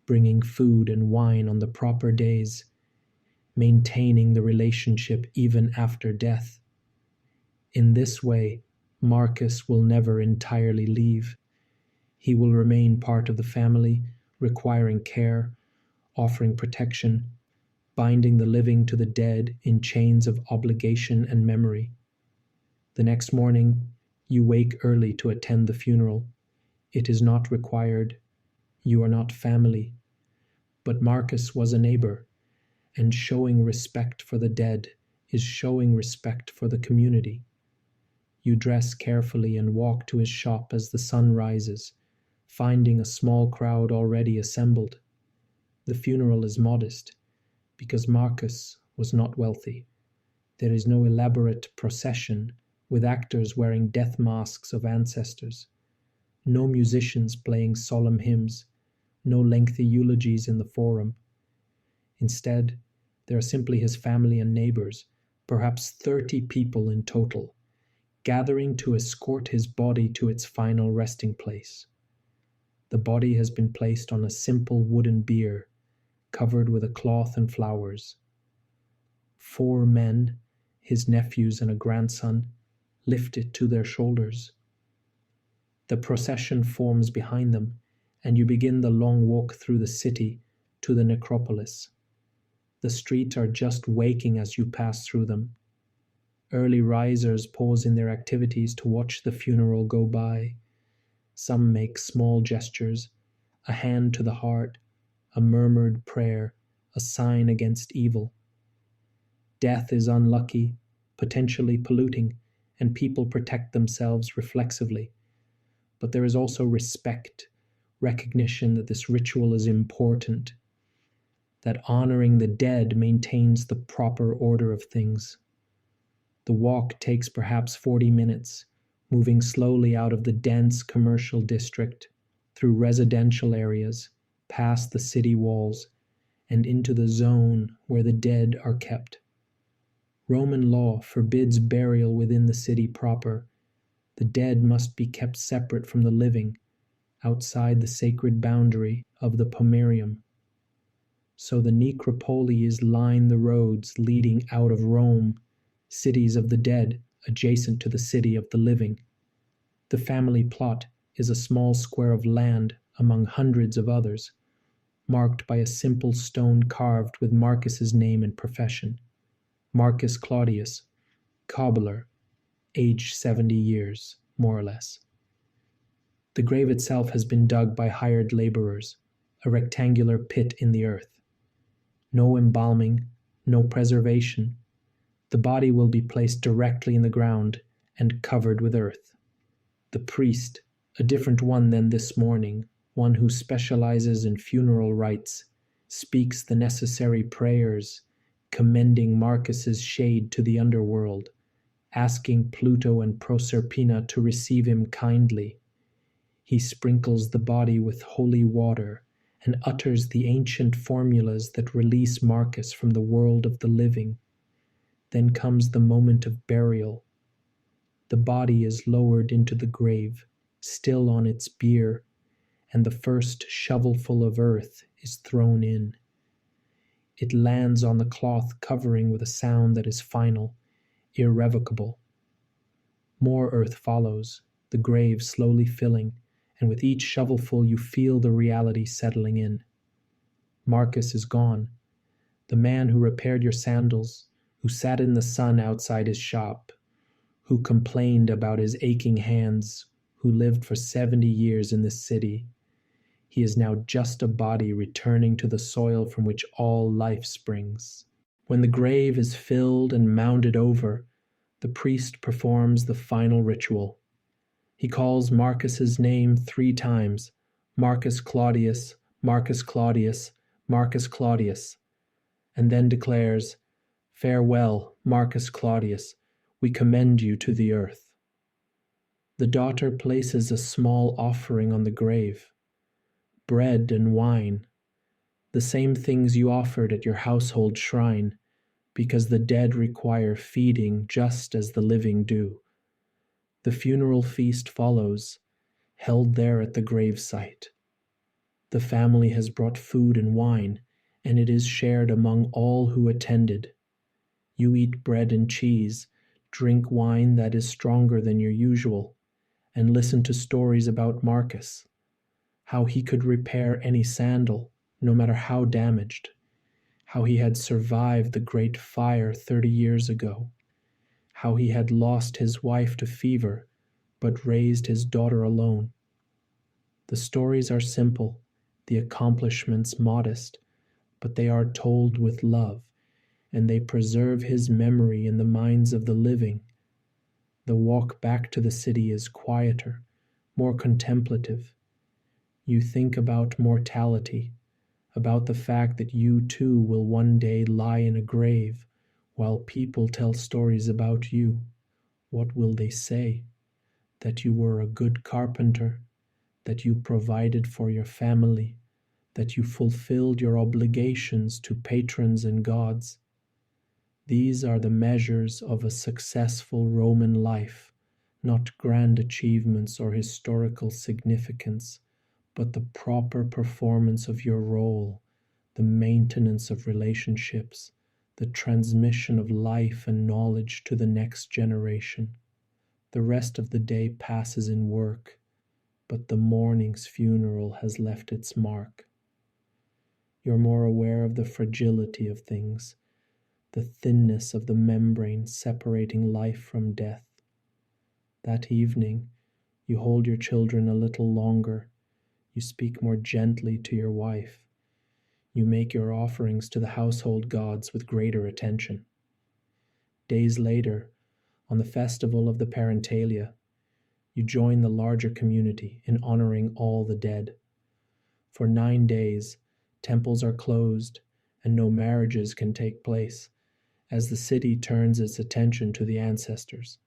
bringing food and wine on the proper days, maintaining the relationship even after death. In this way, Marcus will never entirely leave. He will remain part of the family, requiring care, offering protection, binding the living to the dead in chains of obligation and memory. The next morning, you wake early to attend the funeral. It is not required. You are not family. But Marcus was a neighbor, and showing respect for the dead is showing respect for the community. You dress carefully and walk to his shop as the sun rises, finding a small crowd already assembled. The funeral is modest, because Marcus was not wealthy. There is no elaborate procession with actors wearing death masks of ancestors, no musicians playing solemn hymns, no lengthy eulogies in the forum. Instead, there are simply his family and neighbors, perhaps 30 people in total, gathering to escort his body to its final resting place. The body has been placed on a simple wooden bier, covered with a cloth and flowers. 4 men, his nephews and a grandson, lift it to their shoulders. The procession forms behind them, and you begin the long walk through the city to the necropolis. The streets are just waking as you pass through them. Early risers pause in their activities to watch the funeral go by. Some make small gestures, a hand to the heart, a murmured prayer, a sign against evil. Death is unlucky, potentially polluting, and people protect themselves reflexively. But there is also respect, recognition that this ritual is important, that honoring the dead maintains the proper order of things. The walk takes perhaps 40 minutes, moving slowly out of the dense commercial district, through residential areas, past the city walls, and into the zone where the dead are kept. Roman law forbids burial within the city proper. The dead must be kept separate from the living, outside the sacred boundary of the pomerium. So the necropolies line the roads leading out of Rome, cities of the dead adjacent to the city of the living. The family plot is a small square of land among hundreds of others, marked by a simple stone carved with Marcus's name and profession. Marcus Claudius, cobbler, age 70 years, more or less. The grave itself has been dug by hired laborers, a rectangular pit in the earth. No embalming, no preservation. The body will be placed directly in the ground and covered with earth. The priest, a different one than this morning, one who specializes in funeral rites, speaks the necessary prayers, commending Marcus's shade to the underworld, asking Pluto and Proserpina to receive him kindly. He sprinkles the body with holy water and utters the ancient formulas that release Marcus from the world of the living. Then comes the moment of burial. The body is lowered into the grave, still on its bier, and the first shovelful of earth is thrown in. It lands on the cloth covering with a sound that is final, irrevocable. More earth follows, the grave slowly filling, and with each shovelful you feel the reality settling in. Marcus is gone, the man who repaired your sandals, who sat in the sun outside his shop, who complained about his aching hands, who lived for 70 years in this city. He is now just a body returning to the soil from which all life springs. When the grave is filled and mounded over, the priest performs the final ritual. He calls Marcus's name 3 times, Marcus Claudius, Marcus Claudius, Marcus Claudius, and then declares, "Farewell, Marcus Claudius, we commend you to the earth." The daughter places a small offering on the grave, bread and wine, the same things you offered at your household shrine, because the dead require feeding just as the living do. The funeral feast follows, held there at the gravesite. The family has brought food and wine, and it is shared among all who attended. You eat bread and cheese, drink wine that is stronger than your usual, and listen to stories about Marcus, how he could repair any sandal, no matter how damaged, how he had survived the great fire 30 years ago, how he had lost his wife to fever, but raised his daughter alone. The stories are simple, the accomplishments modest, but they are told with love, and they preserve his memory in the minds of the living. The walk back to the city is quieter, more contemplative. You think about mortality, about the fact that you too will one day lie in a grave while people tell stories about you. What will they say? That you were a good carpenter, that you provided for your family, that you fulfilled your obligations to patrons and gods. These are the measures of a successful Roman life, not grand achievements or historical significance, but the proper performance of your role, the maintenance of relationships, the transmission of life and knowledge to the next generation. The rest of the day passes in work, but the morning's funeral has left its mark. You're more aware of the fragility of things, the thinness of the membrane separating life from death. That evening, you hold your children a little longer. You speak more gently to your wife. You make your offerings to the household gods with greater attention. Days later, on the festival of the Parentalia, you join the larger community in honoring all the dead. For 9 days, temples are closed and no marriages can take place, as the city turns its attention to the ancestors.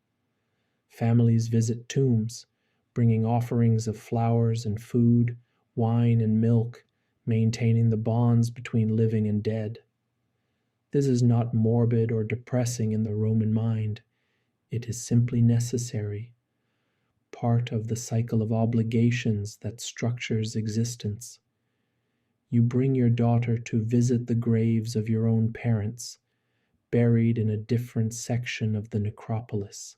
Families visit tombs, bringing offerings of flowers and food, wine and milk, maintaining the bonds between living and dead. This is not morbid or depressing in the Roman mind. It is simply necessary, part of the cycle of obligations that structures existence. You bring your daughter to visit the graves of your own parents, buried in a different section of the necropolis.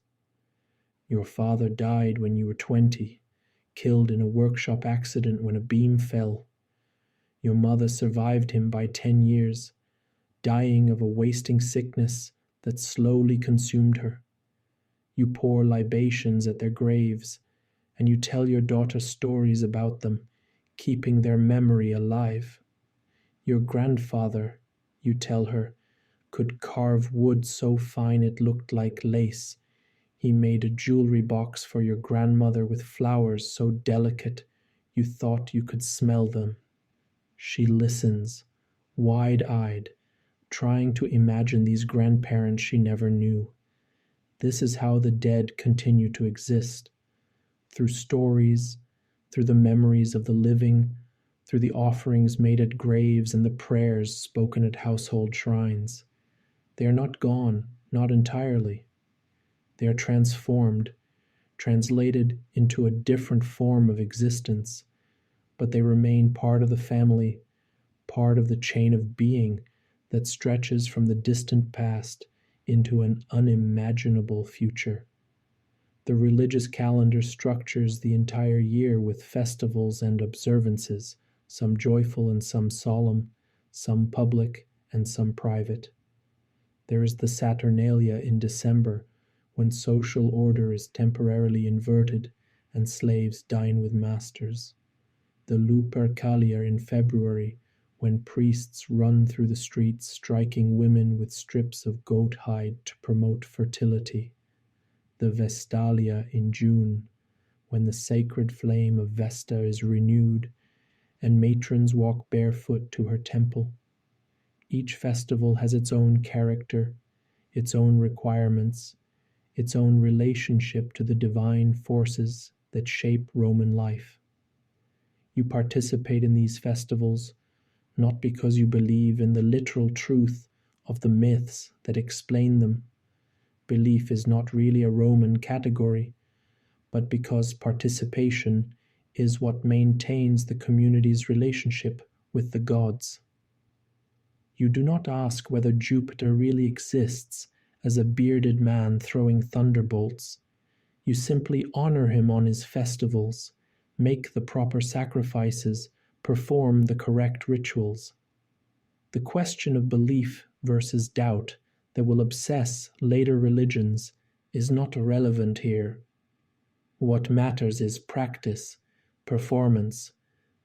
Your father died when you were 20, killed in a workshop accident when a beam fell. Your mother survived him by 10 years, dying of a wasting sickness that slowly consumed her. You pour libations at their graves, and you tell your daughter stories about them, keeping their memory alive. Your grandfather, you tell her, could carve wood so fine it looked like lace. He made a jewelry box for your grandmother with flowers so delicate you thought you could smell them. She listens, wide-eyed, trying to imagine these grandparents she never knew. This is how the dead continue to exist, through stories, through the memories of the living, through the offerings made at graves and the prayers spoken at household shrines. They are not gone, not entirely. They are transformed, translated into a different form of existence, but they remain part of the family, part of the chain of being that stretches from the distant past into an unimaginable future. The religious calendar structures the entire year with festivals and observances, some joyful and some solemn, some public and some private. There is the Saturnalia in December, when social order is temporarily inverted and slaves dine with masters. The Lupercalia in February, when priests run through the streets striking women with strips of goat hide to promote fertility. The Vestalia in June, when the sacred flame of Vesta is renewed and matrons walk barefoot to her temple. Each festival has its own character, its own requirements, its own relationship to the divine forces that shape Roman life. You participate in these festivals not because you believe in the literal truth of the myths that explain them. Belief is not really a Roman category, but because participation is what maintains the community's relationship with the gods. You do not ask whether Jupiter really exists as a bearded man throwing thunderbolts. You simply honor him on his festivals, make the proper sacrifices, perform the correct rituals. The question of belief versus doubt that will obsess later religions is not relevant here. What matters is practice, performance,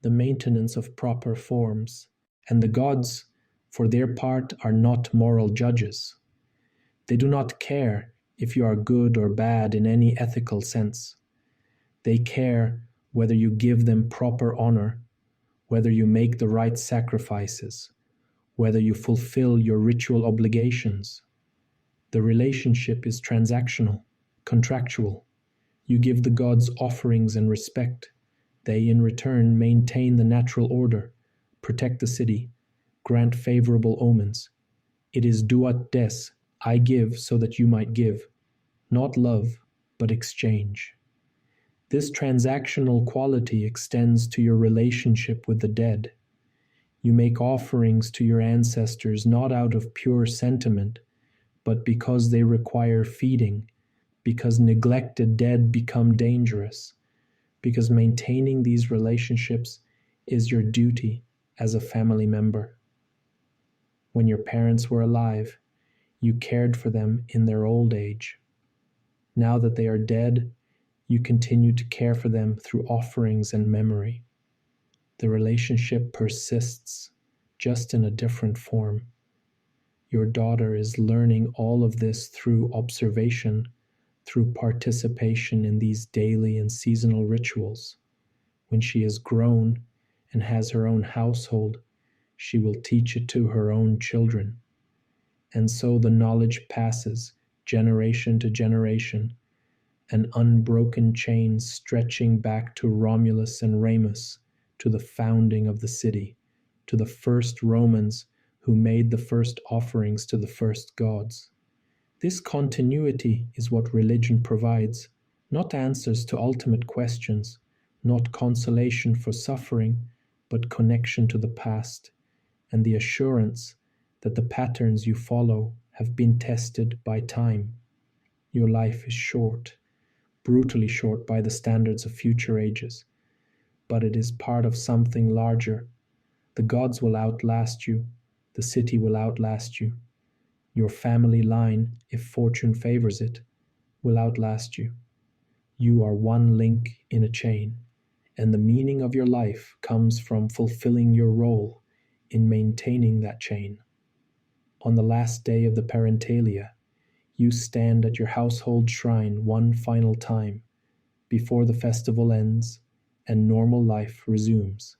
the maintenance of proper forms, and the gods, for their part, are not moral judges. They do not care if you are good or bad in any ethical sense. They care whether you give them proper honor, whether you make the right sacrifices, whether you fulfill your ritual obligations. The relationship is transactional, contractual. You give the gods offerings and respect. They, in return, maintain the natural order, protect the city, grant favorable omens. It is duat des, I give so that you might give, not love, but exchange. This transactional quality extends to your relationship with the dead. You make offerings to your ancestors not out of pure sentiment, but because they require feeding, because neglected dead become dangerous, because maintaining these relationships is your duty as a family member. When your parents were alive, you cared for them in their old age. Now that they are dead, you continue to care for them through offerings and memory. The relationship persists, just in a different form. Your daughter is learning all of this through observation, through participation in these daily and seasonal rituals. When she is grown and has her own household, she will teach it to her own children. And so the knowledge passes generation to generation, an unbroken chain stretching back to Romulus and Remus, to the founding of the city, to the first Romans who made the first offerings to the first gods. This continuity is what religion provides, not answers to ultimate questions, not consolation for suffering, but connection to the past, and the assurance that the patterns you follow have been tested by time. Your life is short, brutally short by the standards of future ages, but it is part of something larger. The gods will outlast you, the city will outlast you. Your family line, if fortune favors it, will outlast you. You are one link in a chain, and the meaning of your life comes from fulfilling your role in maintaining that chain. On the last day of the parentalia, you stand at your household shrine one final time before the festival ends and normal life resumes.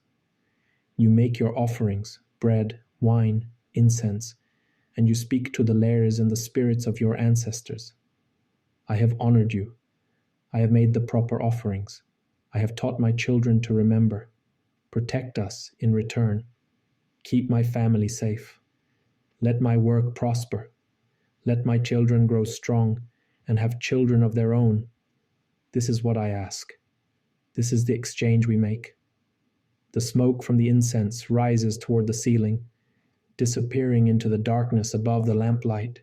You make your offerings, bread, wine, incense, and you speak to the lairs and the spirits of your ancestors. I have honored you. I have made the proper offerings. I have taught my children to remember. Protect us in return. Keep my family safe. Let my work prosper. Let my children grow strong and have children of their own. This is what I ask. This is the exchange we make. The smoke from the incense rises toward the ceiling, disappearing into the darkness above the lamplight.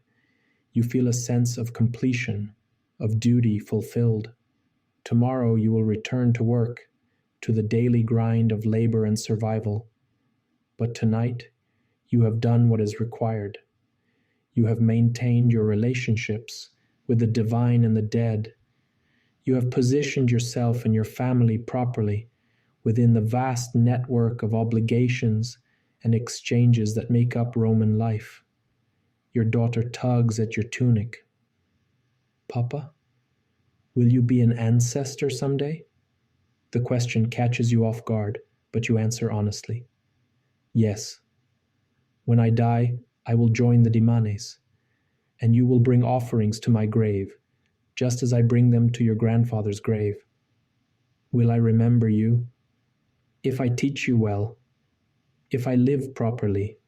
You feel a sense of completion, of duty fulfilled. Tomorrow you will return to work, to the daily grind of labor and survival. But tonight, you have done what is required. You have maintained your relationships with the divine and the dead. You have positioned yourself and your family properly within the vast network of obligations and exchanges that make up Roman life. Your daughter tugs at your tunic. Papa, will you be an ancestor someday? The question catches you off guard, but you answer honestly. Yes. When I die, I will join the Dimanes, and you will bring offerings to my grave, just as I bring them to your grandfather's grave. Will I remember you? If I teach you well, if I live properly,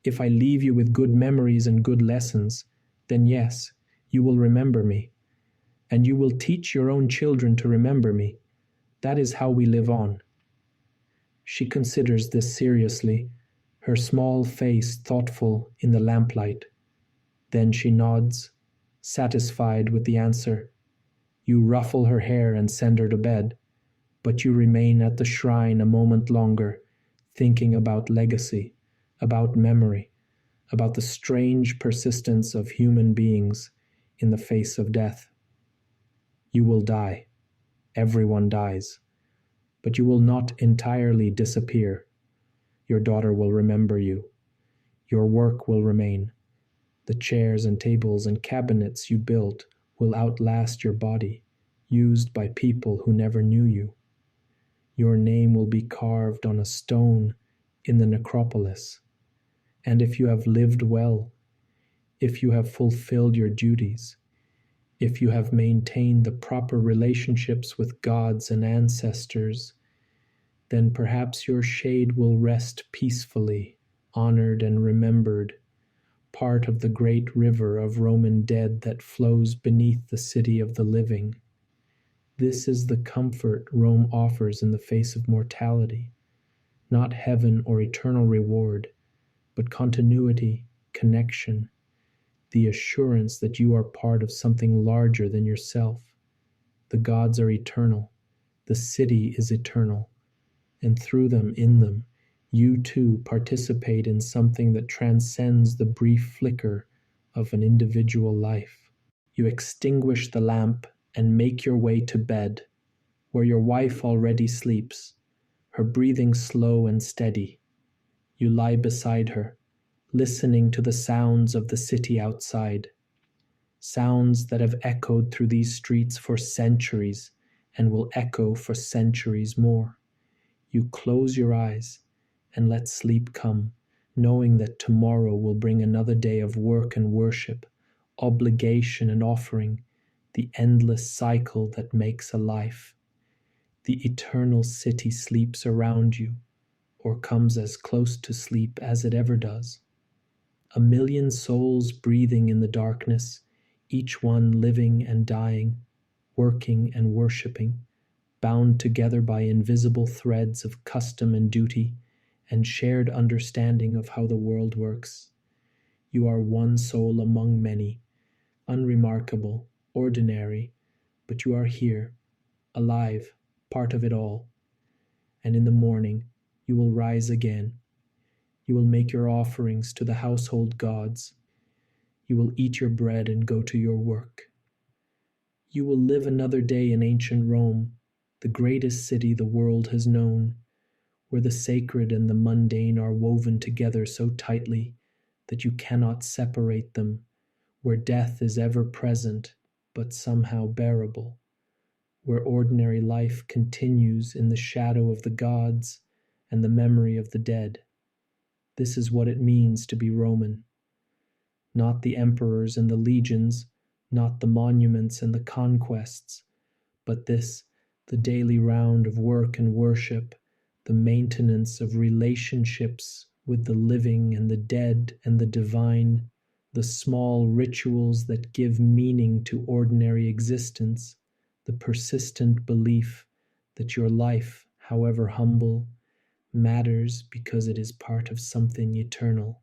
if I leave you with good memories and good lessons, then yes, you will remember me, and you will teach your own children to remember me. That is how we live on. She considers this seriously, her small face thoughtful in the lamplight. Then she nods, satisfied with the answer. You ruffle her hair and send her to bed, but you remain at the shrine a moment longer, thinking about legacy, about memory, about the strange persistence of human beings in the face of death. You will die. Everyone dies. But you will not entirely disappear. Your daughter will remember you. Your work will remain. The chairs and tables and cabinets you built will outlast your body, used by people who never knew you. Your name will be carved on a stone in the necropolis. And if you have lived well, if you have fulfilled your duties, if you have maintained the proper relationships with gods and ancestors, then perhaps your shade will rest peacefully, honored and remembered, part of the great river of Roman dead that flows beneath the city of the living. This is the comfort Rome offers in the face of mortality, not heaven or eternal reward, but continuity, connection, the assurance that you are part of something larger than yourself. The gods are eternal, the city is eternal, and through them, in them, you too participate in something that transcends the brief flicker of an individual life. You extinguish the lamp and make your way to bed, where your wife already sleeps, her breathing slow and steady. You lie beside her, listening to the sounds of the city outside, sounds that have echoed through these streets for centuries and will echo for centuries more. You close your eyes and let sleep come, knowing that tomorrow will bring another day of work and worship, obligation and offering, the endless cycle that makes a life. The eternal city sleeps around you, or comes as close to sleep as it ever does. 1,000,000 souls breathing in the darkness, each one living and dying, working and worshiping, bound together by invisible threads of custom and duty, and shared understanding of how the world works. You are one soul among many, unremarkable, ordinary, but you are here, alive, part of it all. And in the morning, you will rise again. You will make your offerings to the household gods. You will eat your bread and go to your work. You will live another day in ancient Rome, the greatest city the world has known, where the sacred and the mundane are woven together so tightly that you cannot separate them, where death is ever present but somehow bearable, where ordinary life continues in the shadow of the gods and the memory of the dead. This is what it means to be Roman. Not the emperors and the legions, not the monuments and the conquests, but this, the daily round of work and worship, the maintenance of relationships with the living and the dead and the divine, the small rituals that give meaning to ordinary existence, the persistent belief that your life, however humble, matters because it is part of something eternal.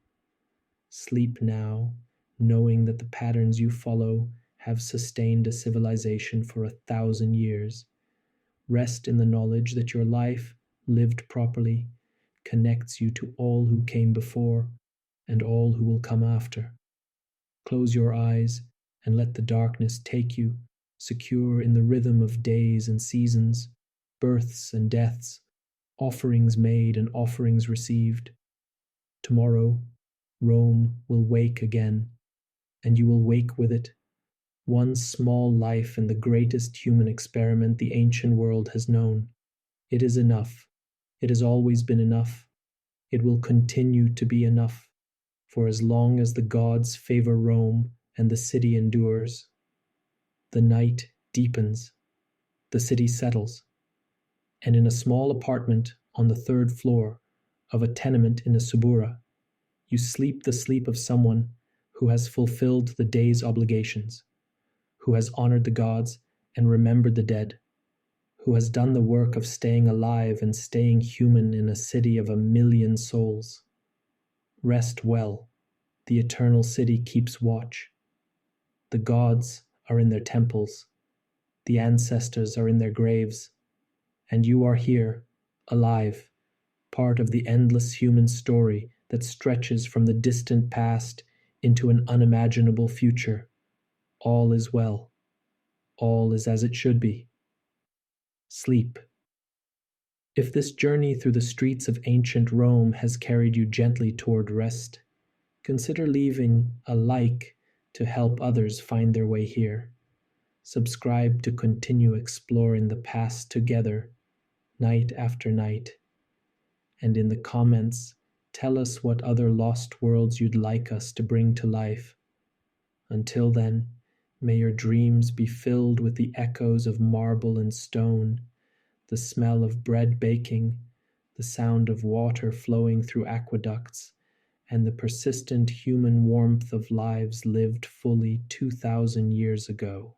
Sleep now, knowing that the patterns you follow have sustained a civilization for 1,000 years. Rest in the knowledge that your life, lived properly, connects you to all who came before and all who will come after. Close your eyes and let the darkness take you, secure in the rhythm of days and seasons, births and deaths, offerings made and offerings received. Tomorrow, Rome will wake again, and you will wake with it. One small life in the greatest human experiment the ancient world has known. It is enough. It has always been enough. It will continue to be enough, for as long as the gods favor Rome and the city endures. The night deepens. The city settles. And in a small apartment on the third floor of a tenement in a Subura. You sleep the sleep of someone who has fulfilled the day's obligations, who has honored the gods and remembered the dead, who has done the work of staying alive and staying human in a city of 1,000,000 souls. Rest well. The eternal city keeps watch. The gods are in their temples. The ancestors are in their graves. And you are here, alive, part of the endless human story that stretches from the distant past into an unimaginable future. All is well. All is as it should be. Sleep. If this journey through the streets of ancient Rome has carried you gently toward rest, consider leaving a like to help others find their way here. Subscribe to continue exploring the past together, night after night. And in the comments, tell us what other lost worlds you'd like us to bring to life. Until then, may your dreams be filled with the echoes of marble and stone, the smell of bread baking, the sound of water flowing through aqueducts, and the persistent human warmth of lives lived fully 2,000 years ago.